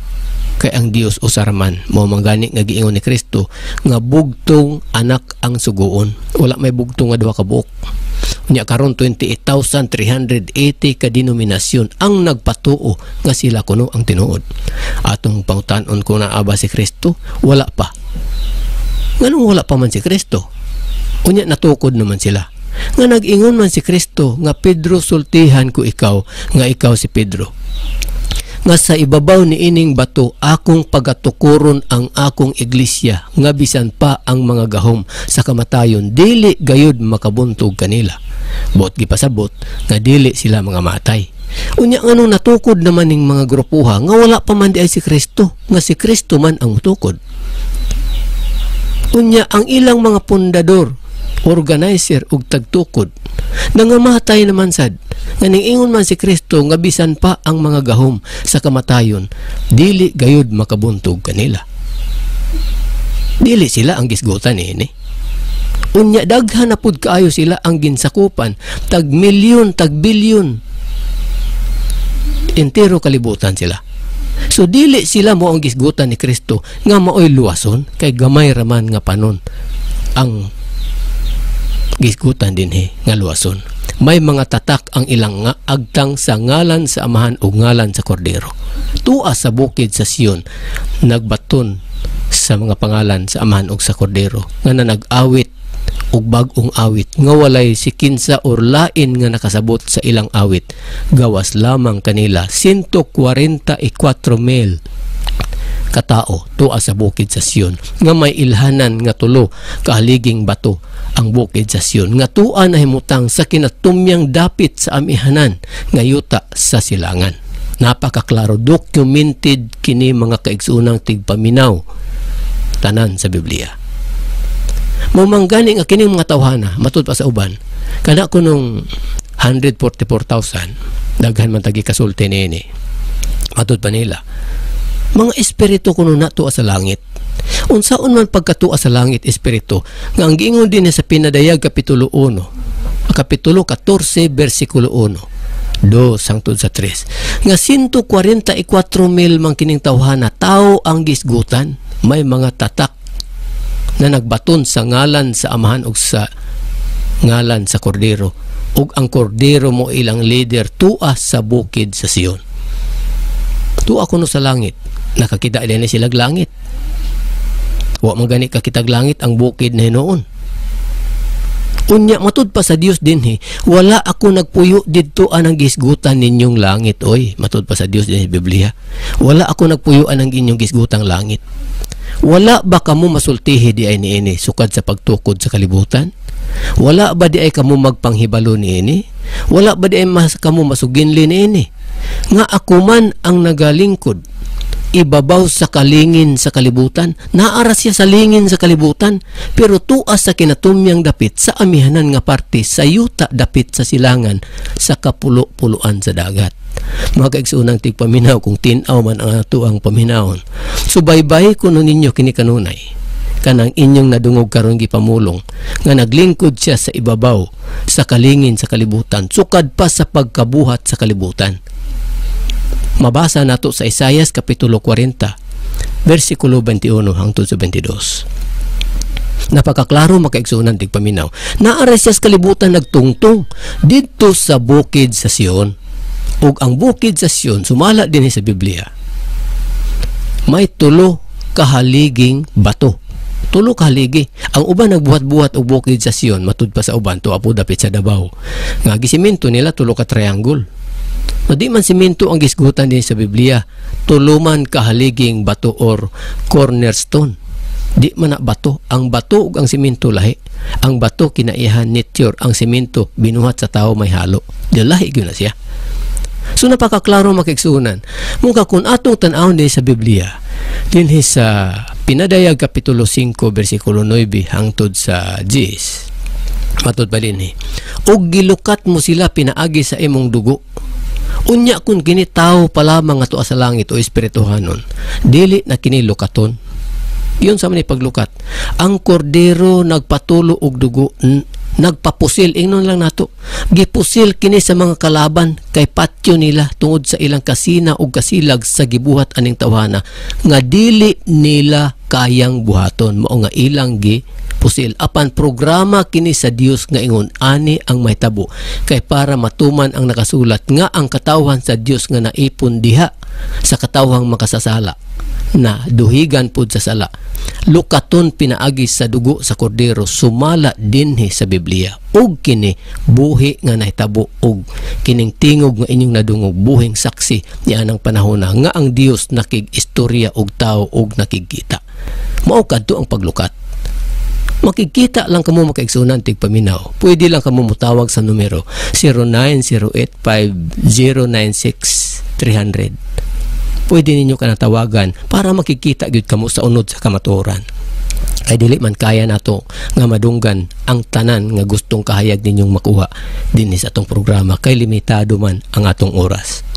Kay ang Dios usara man, mao manggani nga giingon ni Kristo nga bugtong anak ang sugoon. Wala may bugtong nga duha ka buok. Unya karon 28,380 ka denominasyon ang nagpatuo nga sila kuno ang tinuod. Atong pangutan-on kung naaba si Kristo, wala pa. Nganong wala pa man si Kristo? Unya natukod naman sila. Nga nag-ingon man si Kristo nga Pedro sultihan ko ikaw nga ikaw si Pedro. Nga sa ibabaw ni ining bato akong pagatukuron ang akong iglesia nga bisan pa ang mga gahom sa kamatayon dili gayud makabuntog kanila. Buot gipasabot nga dili sila mga matay. Unya nganong natukod naman ning mga grupuha nga wala pa man di ay si Kristo, nga si Kristo man ang mutukod. Unya ang ilang mga pundador, organizer ug tagtukod nangamatay naman sad nga ningingon man si Kristo nga bisan pa ang mga gahom sa kamatayon dili gayud makabuntog kanila. Dili sila ang gisgutan ini. Unya daghan na pud kaayo sila ang ginsakupan, tag milyon tag bilyon, entero kalibutan sila. So dili sila mo ang gisgutan ni Kristo nga maoy luwason kay gamay raman nga panon ang gisgutan dinhi nga luwason. May mga tatak ang ilang nga agtang sa ngalan sa Amahan ug ngalan sa Kordero. Tuwa sa bukid sa Sion nagbaton sa mga pangalan sa Amahan ug sa Kordero nga nag-awit ug bag-ong awit nga walay sikinsa or lain nga nakasabot sa ilang awit. Gawas lamang kanila 144,000 katao tuwa sa bukid sa Sion nga may ilhanan nga tulo kahaliging bato ang bukid sa Sion nga tuwa na himutang sa kinatumyang dapit sa amihanan nga yuta sa silangan. Napakaklaro, documented kini mga kaigsunang tigpaminaw tanan sa Biblia. Mamanggani nga kini mga tawhana matud pa sa uban kana kunong 144,000 daghan man tagi kasulti niini matud pa nila mga espiritu kuno nato sa langit. Unsaon man pagkatuwa sa langit espiritu nga ang giingon din sa Pinadayag kapitulo 1 kapitulo 14 bersikulo 1 2 hangtod sa 3 nga 144,000 man kining tawhana tao ang gisgutan. May mga tatak na nagbaton sa ngalan sa Amahan ug sa ngalan sa Kordero ug ang Kordero mo ilang leader tuwa sa bukid sa Sion. Tuwa kuno sa langit. Nakakita din sila langit. Wa man gani kakitag langit ang bukid na hinoon. Unya matud pa sa Dios dinhi, wala ako nagpuyo didto anang gisgutan ninyong langit. Oy, matud pa sa Dios dinhi sa Biblia. Wala ako nagpuyo anang inyong gisgutang langit. Wala ba kamo masultihi di ay niini sukad sa pagtukod sa kalibutan? Wala ba di ay kamo magpanghibalo niini? Wala ba di ay kamo masuginli niini? Nga ako man ang nagalingkod ibabaw sa kalingin sa kalibutan, naara siya sa lingin sa kalibutan, pero tuas sa kinatumyang dapit sa amihanan nga parte sa yuta dapit sa silangan sa kapulo-puluan sa dagat. Mga kaigsuunang tigpaminaw kung tinaw man ang atuang paminawon. Subaybay kuno ninyo kini kanunay kanang inyong nadungog karon gipamulong nga naglingkod siya sa ibabaw sa kalingin sa kalibutan sukad pa sa pagkabuhat sa kalibutan. Mabasa nato sa Isaias kapitulo 40 bersikulo 21 hangtod sa 22. Napakaklaro makaigsunan tigpaminaw. Naara siya sa kalibutan nagtungtong dito sa bukid sa Sion. Ug ang bukid sa Sion sumala din sa Biblia. May 3 kahaliging bato. 3 kahaligi. Ang uban nagbuhat-buhat og bukid sa Sion matud pa sa uban to apo dapit sa Davao. Nga gisiminto nila 3 ka triangle. Di man siminto ang gisgutan din sa Biblia. 3 man kahaliging bato or cornerstone. Di man na bato. Ang bato ug ang siminto lahi. Ang bato kinaihan nature, ang siminto binuhat sa tao may halo. Di lahi gyud na siya. So napakaklaro makaigsunan. Mungka kun atong tan-awon din sa Biblia, dinhi sa Pinadayag kapitulo 5 bersikulo 9 hangtod sa 10. Matud pa dinhi. Og gilukat mo sila pinaagi sa imong dugo. Unya kun kini tawo pa lamang ato sa langit o espirituhanon, dili na kini lukaton. Iyon sa man paglukat. Ang kordero nagpatulo og dugo, nagpapusil, ingnon lang nato. Gipusil kini sa mga kalaban kay patyo nila tungod sa ilang kasina o kasilag sa gibuhat aning tawhana nga dili nila kayang buhaton. Mao nga ilang pusil. Apan programa kini sa Dios nga ingon ani ang mahitabo kay para matuman ang nakasulat nga ang katawhan sa Dios nga naipon diha sa katawhang makasasala na duhigan pud sa sala. Lukaton pinaagi sa dugo sa kordero sumala dinhi sa Biblia. Og kini buhi nga nahitabo og kining tingog nga inyong nadungog buhing saksi ni anang panahon nga ang Dios nakig-istorya og tao og nakikita. Mao kadto ang paglukat. Makikita lang kamo makaigsunan tigpaminaw. Pwede lang kamo mutawag sa numero 09085096-300. Pwede ninyo ka natawagan para makikita gyud kamo sa unod sa kamatuoran. Ay dili man kaya nato nga madunggan ang tanan nga gustong kahayag ninyong makuha dinhi sa atong programa kay limitado man ang atong oras.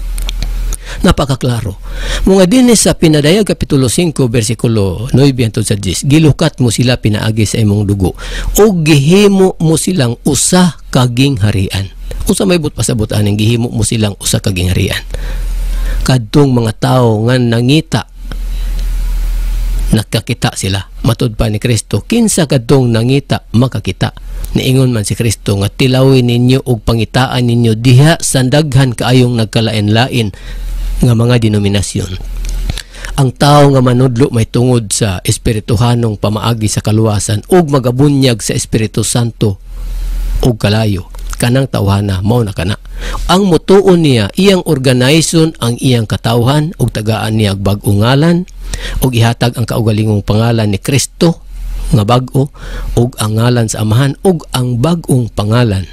Napakaklaro. Mga dinhi sa Pinadayag kapitulo 5 bersikulo 9 hangtod sa 10, gilukat mo sila pinaagi sa imong dugo o gihimo mo silang usa ka gingharian. Usa may pasabot aning gihimo mo silang usa ka gingharian. Kadtong mga tao nga nangita nakakita sila matud pa ni Kristo kinsa kadtong nangita makakita. Niingon man si Kristo nga tilawin ninyo og pangitaan ninyo diha sa daghan kaayong nagkalain-lain nga mga denominasyon. Ang tao nga manudlo may tungod sa espirituhanong pamaagi sa kaluwasan ug magabunyag sa Espiritu Santo ug kalayo. Kanang tawhana mao na kana. Ang mutuon niya iyang organization ang iyang katawhan ug tagaan niya bag-ong ngalan ug ihatag ang kaugalingong pangalan ni Kristo nga bag-o ug ang ngalan sa Amahan ug ang bag-ong pangalan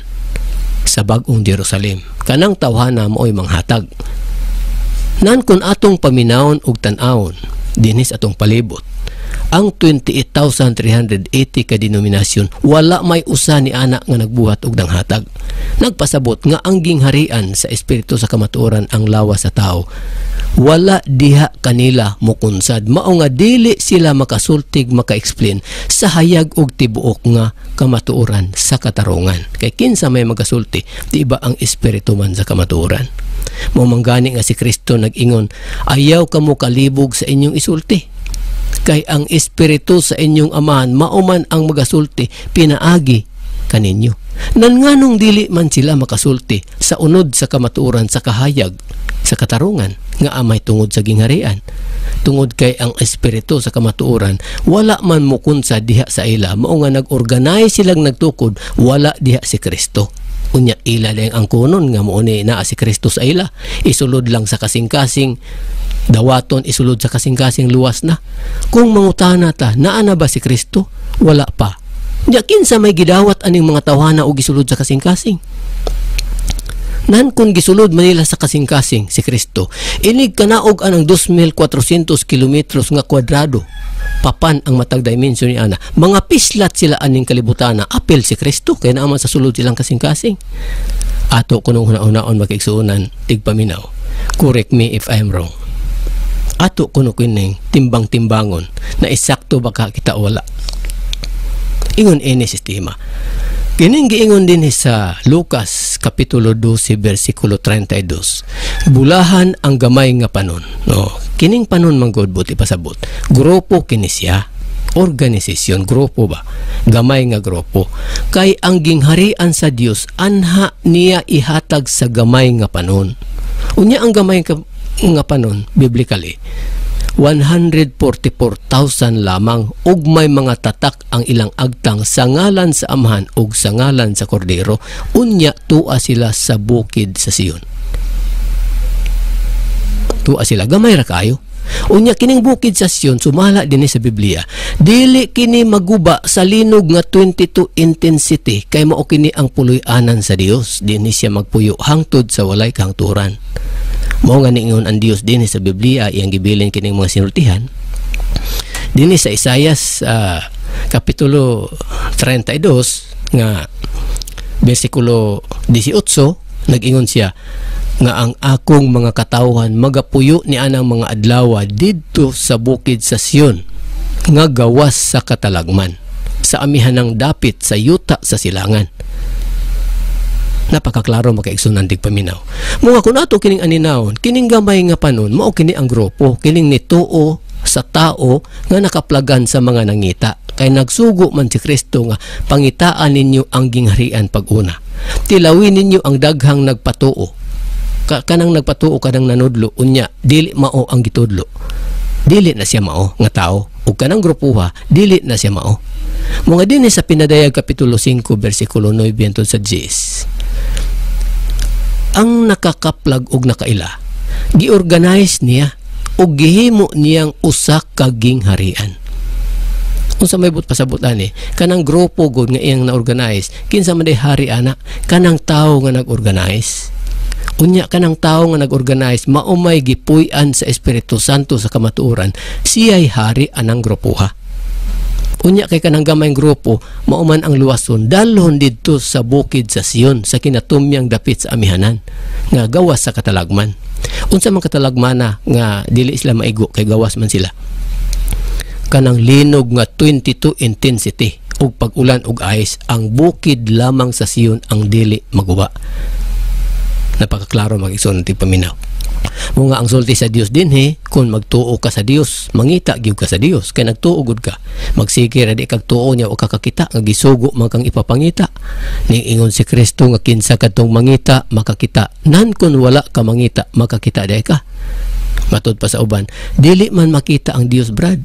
sa bag-ong Jerusalem. Kanang tawhana mao'y manghatag. Nan kun atong paminawon ug tan-awon dinis atong palibot ang 28,380 ka denominasyon wala may usa ni anak nga nagbuhat og danghatag. Nagpasabot nga ang gingharian sa espiritu sa kamatuoran ang lawas sa tao. Wala diha kanila mokunsad. Mao nga dili sila makasultig maka-explain sa hayag og tibuok nga kamatuoran sa katarungan. Kay kinsa may magasulti, di ba ang espiritu man sa kamatuoran? Mamanggani nga si Kristo nag-ingon, ayaw kamo kalibog sa inyong isulti. Kay ang espiritu sa inyong amahan mauman ang magasulti pinaagi kaninyo. Nganong dili man sila makasulti sa unod sa kamatuoran sa kahayag sa katarungan nga amay tungod sa gingharian. Tungod kay ang espiritu sa kamatuoran wala man mukunsa diha sa ila mao nga nag-organize silang nagtukod wala diha si Kristo. Unya ila lang ang kunon nga mao ni naa si Kristo sa ila. Isulod lang sa kasing-kasing dawaton, isulod sa kasing-kasing luwas na. Kung mangutana ta, naa na ba si Kristo? Wala pa. Diya kinsa may gidawat aning mga tawhana o gisulod sa kasing-kasing. Nan kung gisulod manila sa kasing-kasing si Kristo, inig kanaog anang 2,400 kilometros nga kwadrado. Papan ang matag dimension ni ana. Mga pislat sila aning kalibutan na apel si Kristo kaya naaman sa sulod silang kasing-kasing. Ato kunong una-unaon makiksuunan tigpaminaw. Correct me if I'm wrong. Ato kuno kining timbang-timbangon na eksakto baka kita wala. Ingon ini sistema. Kining giingon din sa Lucas kapitulo 12 bersikulo 32. Bulahan ang gamay nga panon. No, kining panon manggod buti pasabot. Grupo kini siya organisasyon, grupo ba, gamay nga grupo. Kay ang gingharian sa Dios anha niya ihatag sa gamay nga panon. Unya ang gamay nga panon biblically 144,000 lamang, ug may mga tatak ang ilang agtang sa ngalan sa Amahan ug sa ngalan sa Kordero. Unya tua sila sa bukid sa Sion. Tua sila, gamay ra kayo. Unya kining bukid sa Sion sumala dinhi sa Biblia, dili kini maguba sa linog nga 22 intensity, kay mao kini ang puloy-anan sa Dios. Dinhi siya magpuyo hangtod sa walay kahangturan. Mao nga niingon ang Dios dinhi sa Biblia, iyang gibilin kining mga sinultihan dinhi sa Isaias kapitulo 32 nga bersikulo 18. Nag-ingon siya nga ang akong mga katawhan magapuyo ni anang mga adlaw didto sa bukid sa Sion nga gawas sa katalagman, sa amihan ng dapit sa yuta sa silangan. Napakaklaro makaigsunan tigpaminaw. Mga kung ato kining aninawon, kining gamay nga panon, mao kini ang grupo, kining nituo sa tao nga nakaplagan sa mga nangita. Kay nagsugo man si Kristo nga pangitaan ninyo ang gingharian pag-una. Tilawin ninyo ang daghang nagpatuo. Kanang nagpatuo kanang nanudlo, unya dili mao ang gitudlo. Dili na siya mao nga tao. Ug kanang grupuha, dili na siya mao. Mga dinhi sa Pinadayag kapitulo 5 bersikulo 9 hangtod sa 10. Ang nakakaplag og nakaila, giorganize niya ug gihimo niyang usa ka gingharian. Unsa may pasabot ani, kanang grupo gud nga iyang na-organize, kinsa man day hari ana, kanang tawo nga nag-organize. Unya kanang tawo nga nag-organize maumay gipuy-an sa Espiritu Santo sa kamatuoran, siya'y hari anang grupuha. Unya kay kanang gamay grupo mauman ang luwason dalhon didto sa bukid sa Sion sa kinatumyang dapit sa amihanan nga gawas sa katalagman. Unsa man katalagmana nga dili sila maigo kay gawas man sila. Kanang linog nga 22 intensity ug pag-ulan ug ice, ang bukid lamang sa Sion ang dili maguba. Napakaklaro mag-igsoon ng tigpaminaw. Mga ang sulti sa Dios dinhi, kung magtuo ka sa Dios, mangita gyud ka sa Dios, kay nagtuo gud ka. Magsikir di kag tuo niya o kakakita nga gisugo man kang ipapangita. Ning ingon si Kristo nga kinsa kadtong mangita makakita, nan kun wala ka mangita makakita day ka. Matud pa sa uban, dili man makita ang Dios, brad.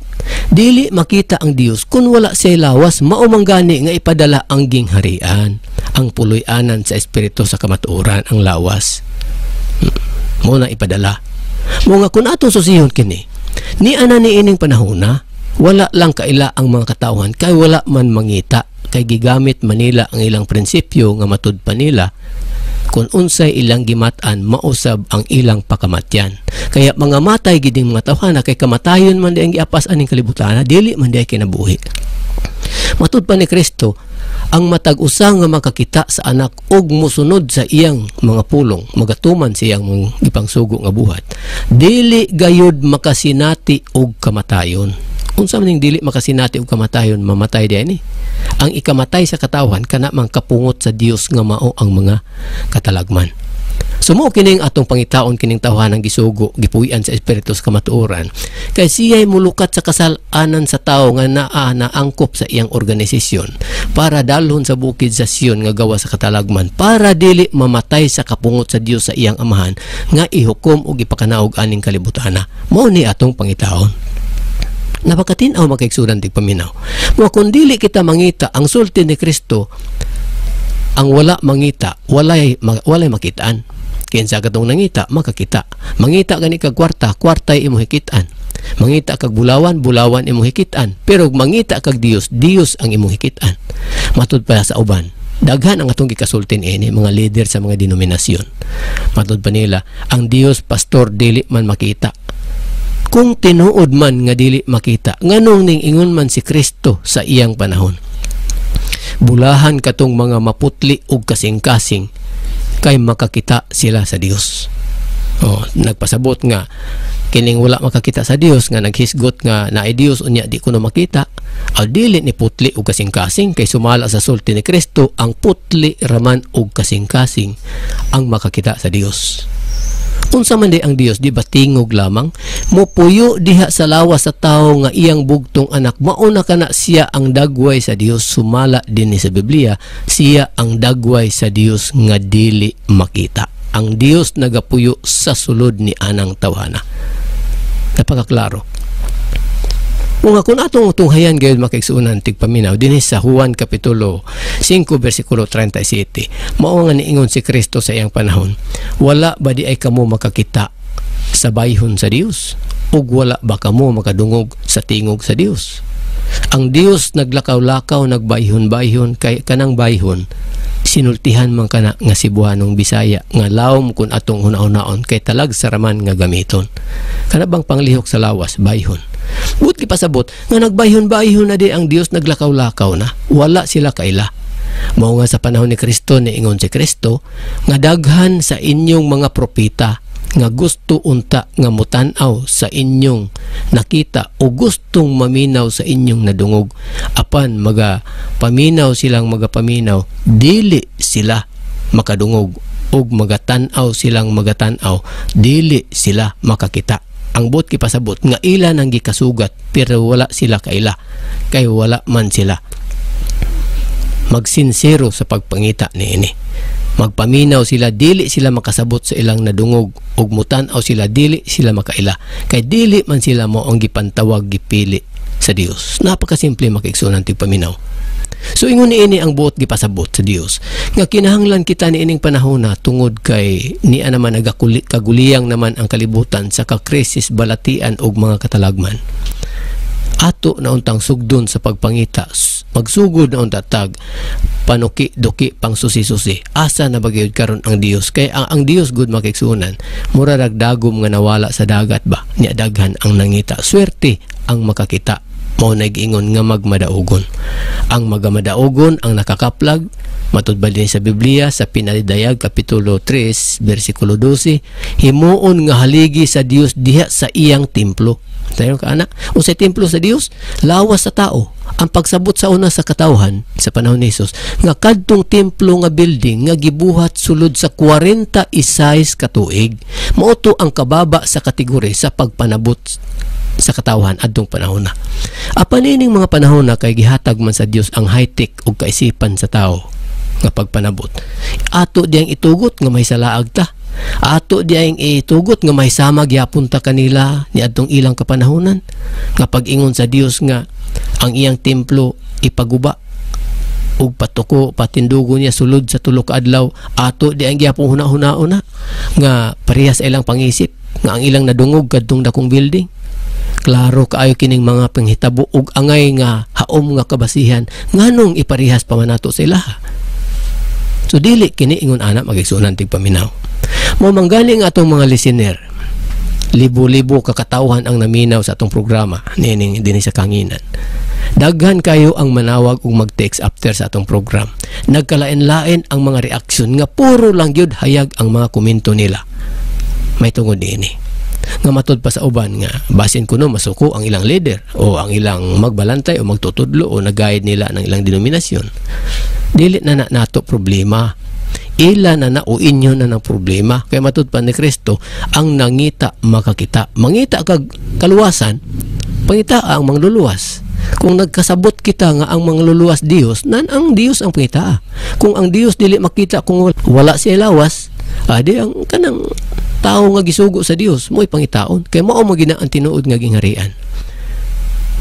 Dili makita ang Dios kung wala siya lawas, maumanggani nga ipadala ang gingharian, ang puloy-anan sa Espiritu sa kamatuoran, ang lawas. Mo na ipadala. Mo nga kung ato susihon kini, ni ana ni ining panahon na, wala lang kaila ang mga katawhan, kay wala man mangita, kay gigamit manila ang ilang prinsipyo nga matud pa nila, kung unsay ilang gimatan mausab ang ilang pakamatyan. Kaya mga matay giding mga tawhana, kay kamatayon man di ang giapas aning kalibutan, dili man di ay kinabuhi. Matud pa ni Kristo, ang matag-usa nga makakita sa anak ug musunod sa iyang mga pulong, magatuman sa iyang gipangsugo nga buhat, dili gayud makasinati og kamatayon. Unsa man ning dili makasinati og kamatayon, mamatay diyan ni. Ang ikamatay sa katawhan kana mang kapungot sa Dios nga mao ang mga katalagman. Sumo kining atong pangitaon kining tawhanang gisugo, gipuy-an sa Espiritu sa kamatuoran, kay siya'y mulukat sa kasalanan sa tao nga naangkop sa iyang organisasyon para dalhon sa bukid sa Sion nga gawa sa katalagman, para dili mamatay sa kapungot sa Dios sa iyang amahan nga ihukom ug ipakanaog aning kalibutana. Mao ni atong pangitaon. Napakatinaw makaigsunan tigpaminaw. Mo kung dili kita mangita ang sulti ni Kristo, ang wala mangita, walay makitaan. Kinsa katong nangita, makakita. Mangita gani kag kwarta, kwartay imo hikitaan. Mangita kag bulawan, bulawan imo hikitaan. Pero mangita kag Dios, Dios ang imo hikitaan. Matud pa sa uban, daghan ang atong gikasultin ini mga leader sa mga denominasyon. Matud pa nila, ang Dios pastor dili man makita. Kung tinuod man nga dili makita, nganong ning ingon man si Kristo sa iyang panahon. Bulahan katong mga maputli ug kasing-kasing, kay makakita sila sa Dios. Nagpasabot nga kining wala makakita sa Dios nga naghisgot nga naay Dios unya di kuno makita, al dili ni putli ug kasing-kasing, kay sumala sa sulti ni Kristo ang putli raman ug kasing-kasing ang makakita sa Dios. Unsa man di ang Dios, di ba tingog lamang? Mupuyo diha sa lawas sa tao nga iyang bugtong anak, mauna kana siya ang dagway sa Dios. Sumala din ni sa Biblia, siya ang dagway sa Dios nga dili makita. Ang Dios nagapuyo sa sulod ni anang tawhana. Napakaklaro. Kung atong tunghayan gayud makaigsunan tigpaminaw dinhi sa Juan kapitulo 5 bersikulo 37, mao nga niingon si Kristo sa iyang panahon, wala ba di ay kamo makakita sa bayhon sa Dios, ug wala ba kamo makadungog sa tingog sa Dios? Ang Dios naglakaw-lakaw, nagbayhon-bayhon, kay kanang bayhon sinultihan man kana nga Cebuanong Bisaya nga lawom kun atong hunaon-naon kay talag saraman nga gamiton. Kana bang panglihok sa lawas bayhon. But pasabot nga nagbayhon-bayhon na di ang Dios, naglakaw-lakaw na, wala sila kaila. Mao nga sa panahon ni Kristo niingon si Kristo nga daghan sa inyong mga propeta nga gusto unta nga mutanaw sa inyong nakita o gustong maminaw sa inyong nadungog, apan magapaminaw silang magapaminaw, dili sila makadungog, ug magatanaw silang magatanaw, dili sila makakita. Ang bot kipasabot nga ila nang gikasugat pero wala sila kaila, kay wala man sila magsinsero sa pagpangita niini. Magpaminaw sila, dili sila makasabot sa ilang nadungog, ug mutanaw sila, dili sila makaila, kay dili man sila mo ang gipantawag gipili sa Dios. Napakasimple makaigsunan tigpaminaw. So ingon niini ang buot gipasabot sa Dios nga kinahanglan kita niining panahon na tungod kay niya naman kaguliyang naman ang kalibutan sa kakrisis, balatian ug mga katalagman. Ato na untang sugdon sa pagpangita, magsugod na untatag panuki-duki pang susi-susi. Asa na bagayod karon ang Dios? Kay ang Dios gud makaigsunan, mura dagdagom nga nawala sa dagat ba, niya daghan ang nangita. Swerte ang makakita. Mao nag-ingon nga magmadaugon. Ang magamadaogon ang nakakaplag, matudbal din sa Biblia sa Pinalidayag kapitulo 3 bersikulo 12, himuon nga haligi sa Dios diha sa iyang templo. Tayo ka anak, unsay templo sa Dios? Lawas sa tao. Ang pagsabot sa una sa katawhan sa panahon ni Jesus nga kadtong templo nga building nga gibuhat sulod sa 46 ka tuig, mao to ang kababa sa kategori sa pagpanabot sa katawhan adtong panahon na. Apan ining mga panahon na kay gihatag man sa Dios ang high-tech ug kaisipan sa tao nga pagpanabot. Ato diyang itugot nga may salaag ta. Ato diyang itugot nga may sama gyapon ta kanila ni adtong ilang kapanahonan nga pag-ingon sa Dios nga ang iyang templo ipaguba ug patuko patindugo niya sulod sa tulo ka adlaw. Ato diyang gyapon huna-hunaon na nga parehas ilang pangisip nga ang ilang nadungog kadtong dakong building. Klaro kaayo kining mga panghitabo ug angay nga haom nga kabasihan nganong iparihas pa man nato sila. So dili kini ingon ana magigsunan tigpaminaw. Mo manggali nga atong mga listener, libo-libo kakatawhan ang naminaw sa atong programa nining dinhi sa Kanginan. Daghan kayo ang manawag ug mag-text after sa atong program. Nagkalain-lain ang mga reaksyon nga puro lang gyud hayag ang mga komento nila. May tungod niini nga matud pa sa uban nga basin kuno masuko ang ilang leader o ang ilang magbalantay o magtutudlo o nag-guide nila ng ilang denominasyon. Dili na nato problema, ila na o inyo na ng problema. Kaya matud pa ni Kristo ang nangita makakita. Mangita kag kaluwasan, pangita ang mangluluwas. Kung nagkasabot kita nga ang mangluluwas Dios, nan ang Dios ang pangita. Kung ang Dios dili makita, kung wala siya lawas, di ang kanang tao nga gisugo sa Dios mo'y pangitaon. Kaya mao mo gina ang tinuod nga gingharian.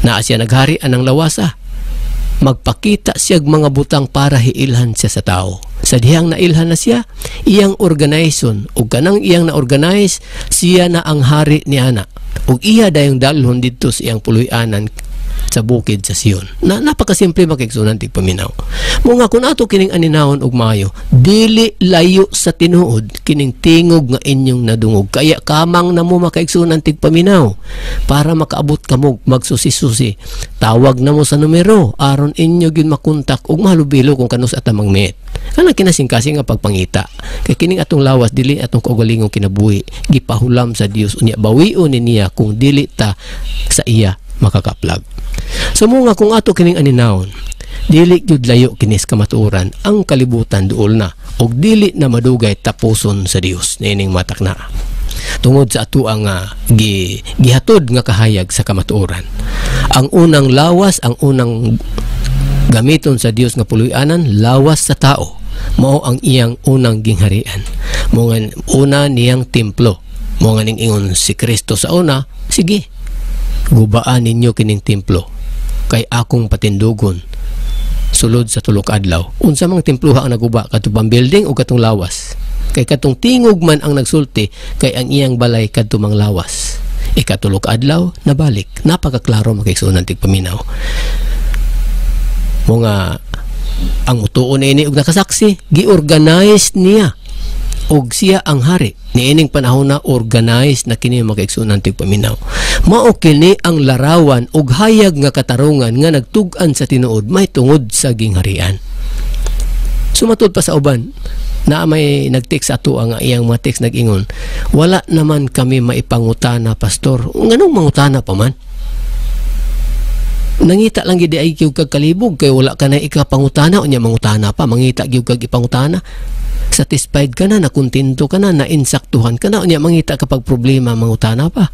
Naa siya nagharian ng lawasa, magpakita siyag mga butang para hiilhan siya sa tao. Sa dihang nailhan na siya, iyang organization ug kanang iyang na-organize, siya na ang hari ni ana. Ug iya dayong dalhon dito sa iyang puloy-anan sa bukid sa Sion. Napakasimple makigsunan tigpaminaw. Mga kung ato kining aninahon og maayo, dili layo sa tinuod kining tingog nga inyong nadungog. Kaya kamang na mo makaigsunan tigpaminaw para makaabot kamo magsusi-susi. Tawag na mo sa numero aron inyo gyud makontak ug mahalubilo kung kanus atamang met. Ana kinasingkasing nga pagpangita. Kay kining atong lawas dili atong kaugalingong kinabuhi, gipahulam sa Dios unya bawion niya kung dili ta sa iya makakaplag. So mga kung ato kining aninahon, dili gyud layo kinis kamatuoran ang kalibutan duol na ug dili na madugay tapuson sa Dios nining matakna. tungod sa ato ang gihatod nga kahayag sa kamatuoran. Ang unang lawas, ang unang gamiton sa Dios nga puloy-anan, lawas sa tao. Mao ang iyang unang gingharian. Mo nga una niyang templo. Mo nga ning ingon si Kristo sa una, sige, gubaan ninyo kining templo kay akong patindugon sulod sa tulok adlaw. Unsa mang templuha ang naguba, katong building o katong lawas? Kay katong tingog man ang nagsulti, kay ang iyang balay kadto mang lawas. Ikatulok adlaw nabalik. Napakaklaro makigsunan tigpaminaw. Mga ang mutuon ini og nakasaksi, giorganize niya og siya ang hari. Niining panahon na organize na kini makigsunan tigpaminaw. Mao kini ang larawan og hayag nga katarungan nga nagtug-an sa tinuod may tungod sa gingharian. Sumatod pa sa uban na may nag-text ato ang iyang mga text nag-ingon, wala naman kami maipangutana, pastor. Nganong mangutana pa man? Nangita lang gid ay gyud kag kalibog kay wala ka na ikapangutana unya mangutana pa, mangita gyud kag ipangutana. Satisfied ka na, nakontento ka na, nainsaktuhan ka na unya mangita kapag problema mangutana pa.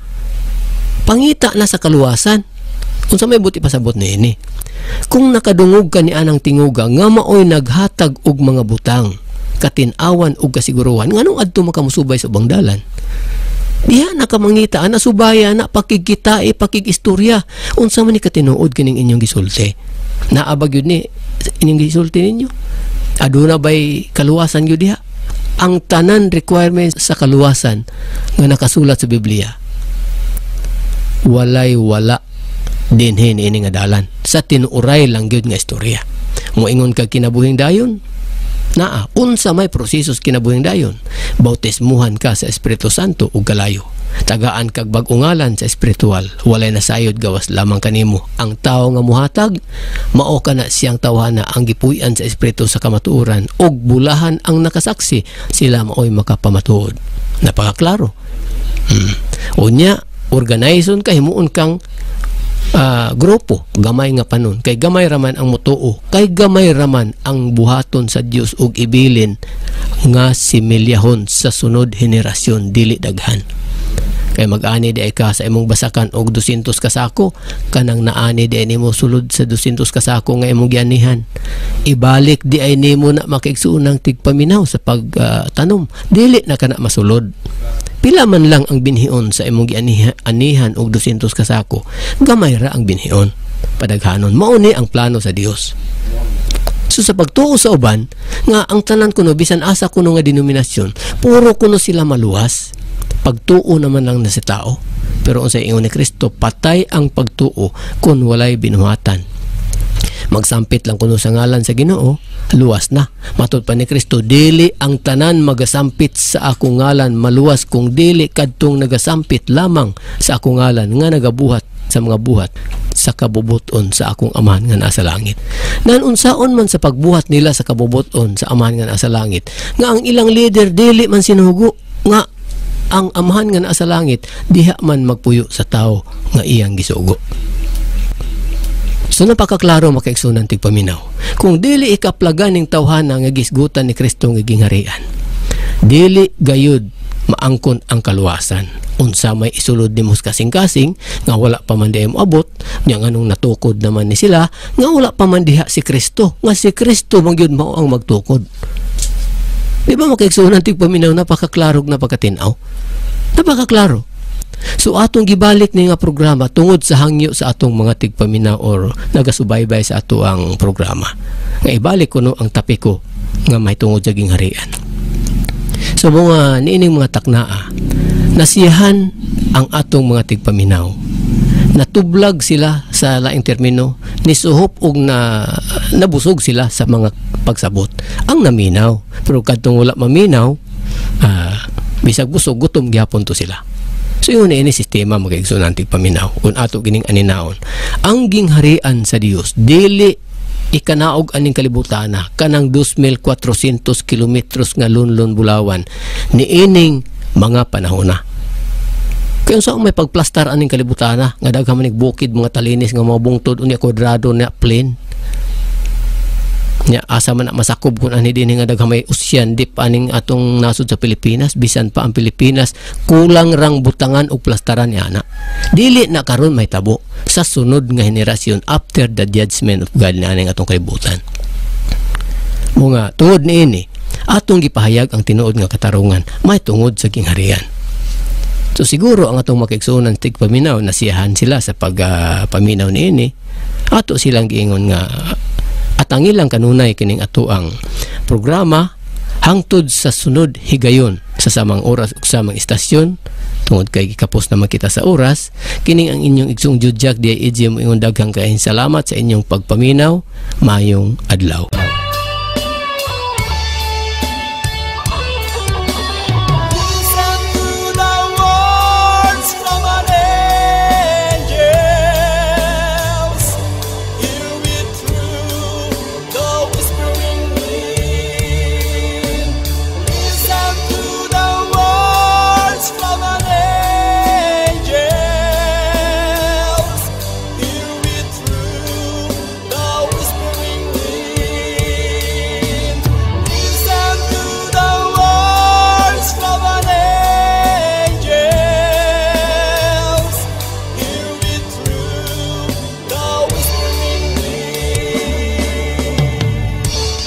Pangita na sa kaluwasan. Unsa may buti pasabot niini? Kung nakadungog ka ni anang tinguga nga maoy naghatag og mga butang, katin-awan ug kasiguruhan, nganong adto makamusubay sa ubang dalan? Diha na ka mangita, nasubaya na pakigkitae, pakig-istorya. Unsa man ni katinuod kining inyong gisulti? Naabag yun ni inyong gisulti ninyo? Aduna ba'y kaluwasan yun diha? Ang tanan requirements sa kaluwasan nga nakasulat sa Biblia, walay wala dinhin ini nga dalan. Sa tinuuray lang yun nga istorya. Moingon kag kinabuhing dayon, naa unsa may prosesos kinabuhing dayon, bautismuhan ka sa Espiritu Santo ug kalayo, tagaan kag bag-ungalan sa espiritual, walay nasayod gawas lamang kanimo. Ang tawo nga muhatag mao kana siyang tawhana ang gipuy-an sa espiritu sa kamatuoran ug bulahan ang nakasaksi, sila maoy makapamatuod. Napakaklaro. Unya organization ka, himuon kang grupo, gamay nga panon, kay gamay raman ang mutuo, kay gamay raman ang buhaton sa Dios ug ibilin nga similyahon sa sunod henerasyon, dili daghan. Kay mag-ani di ay ka sa imong basakan og 200 kasako, kanang naani di ay nimo sulod sa 200 kasako nga imong gianihan, ibalik di ay nimo na makigsuunang tigpaminaw sa pagtanom, dili na kana masulod. Pila man lang ang binhion sa imong gianihan og 200 kasako, gamay ra ang binhion, padaghanon. Mao ni ang plano sa Dios. So sa pagtuo sa uban nga ang tanan kuno bisan asa kuno nga denominasyon, puro kuno sila maluwas, pagtuo naman lang na si tao. Pero unsay ingon ni Kristo, patay ang pagtuo kun walay binuhatan. Magsampit lang kuno sa ngalan sa Ginoo, luwas na. Matud pa ni Kristo, dili ang tanan magasampit sa akong ngalan maluwas kung dili kadtong nagasampit lamang sa akong ngalan nga nagabuhat sa mga buhat sa kabubuton sa akong Amahan nga nasa langit. Nan unsaon man sa pagbuhat nila sa kabubuton sa Amahan nga nasa langit, nga ang ilang leader dili man sinugo nga ang Amahan nga nasa langit diha man magpuyo sa tao nga iyang gisugo. So napakaklaro makaigsunan tigpaminaw. Kung dili ikaplagan ning tawhana nga gisgutan ni Kristo nga gingharian, dili gayud maangkon ang kaluwasan. Unsa may isulod nimo kasing-kasing nga wala pa man diay moabot, nya nganong natukod naman ni sila nga wala pa man diha si Kristo, nga si Kristo man gyud mao ang magtukod. Di ba makaigsunan tigpaminaw, napakaklarog napakatinaw. Napakaklaro. So atong gibalik ni nga programa tungod sa hangyo sa atong mga tigpaminaw or nagasubaybay sa ato ang programa. Nga ibalik ko no ang tapiko nga may tungod sa gingharian. So mga niining mga taknaa, nasiyahan ang atong mga tigpaminaw. Natublag sila sa laing termino, nisuhop og nabusog sila sa mga pagsabot. Ang naminaw, pero kadtong wala maminaw, bisag busog gutom gyapon to sila. So yun ini sistema magigsunan tigpaminaw kung ato gining aninaon. Ang gingharian sa Dios dili ikanaog aning kalibutana kanang 2,400 kilometros nga lunlon bulawan niining mga panahon na. Kaya sa may pagplastar aning kalibutana nga daghan man bukid mga talinis nga mga bungtod unya kwadrado na plain. nya asa man na masakob kun ani dinhi nga daghamay ocean dip aning atong nasod sa Pilipinas, bisan pa ang Pilipinas kulang rang butangan og plastaran yana. Dili na karon may tabo sa sunod nga henerasyon after the judgment of God na aning atong kalibutan. Mga tungod niini atong gipahayag ang tinuod nga katarungan may tungod sa kingharian. So siguro ang atong makaigsuonan tigpaminaw nasiyahan sila sa pagpaminaw niini. Ato silang giingon nga at ang ilang kanunay kining ato ang programa hangtod sa sunod higayon sa samang oras ug samang istasyon. Tungod kay gikapos na makita sa oras, kining ang inyong igsong judjak di ay mo ingon daghang kaayon salamat sa inyong pagpaminaw. Mayong adlaw.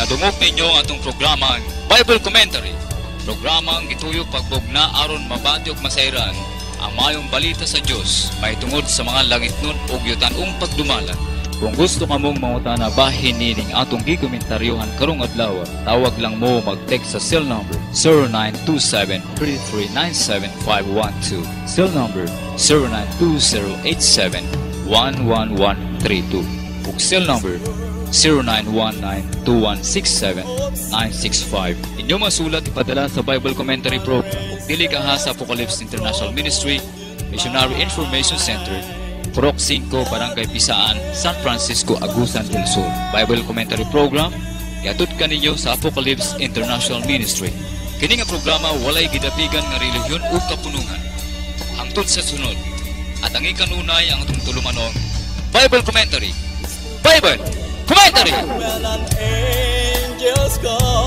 Nadungog ninyo ang atong programang Bible Commentary. Programang gituyok pagbugna aron mabati ug masayran ang mayong balita sa Dios may tungod sa mga langit nun ug yutan-ong pagdumalan. Kung gusto ka mong mangutana bahin nining atong gikomentaryohan karong adlaw, tawag lang mo mag-text sa cell number 0927-3397-512, cell number 092087-11132 ug cell number 0919-2167-965. Inyo masulat ipadala sa Bible Commentary Program ug dili kaha sa Apocalypse International Ministry, Missionary Information Center, Purok 5, Barangay Pisaan, San Francisco, Agusan del Sur. Bible Commentary Program gihatod kaninyo sa Apocalypse International Ministry. Kini nga programa walay gidapigan nga relihiyon o kapunungan. Hangtod sa sunod at ang ikanunay ang atong tulumanon Bible Commentary. Bible Commentary! When an angel's call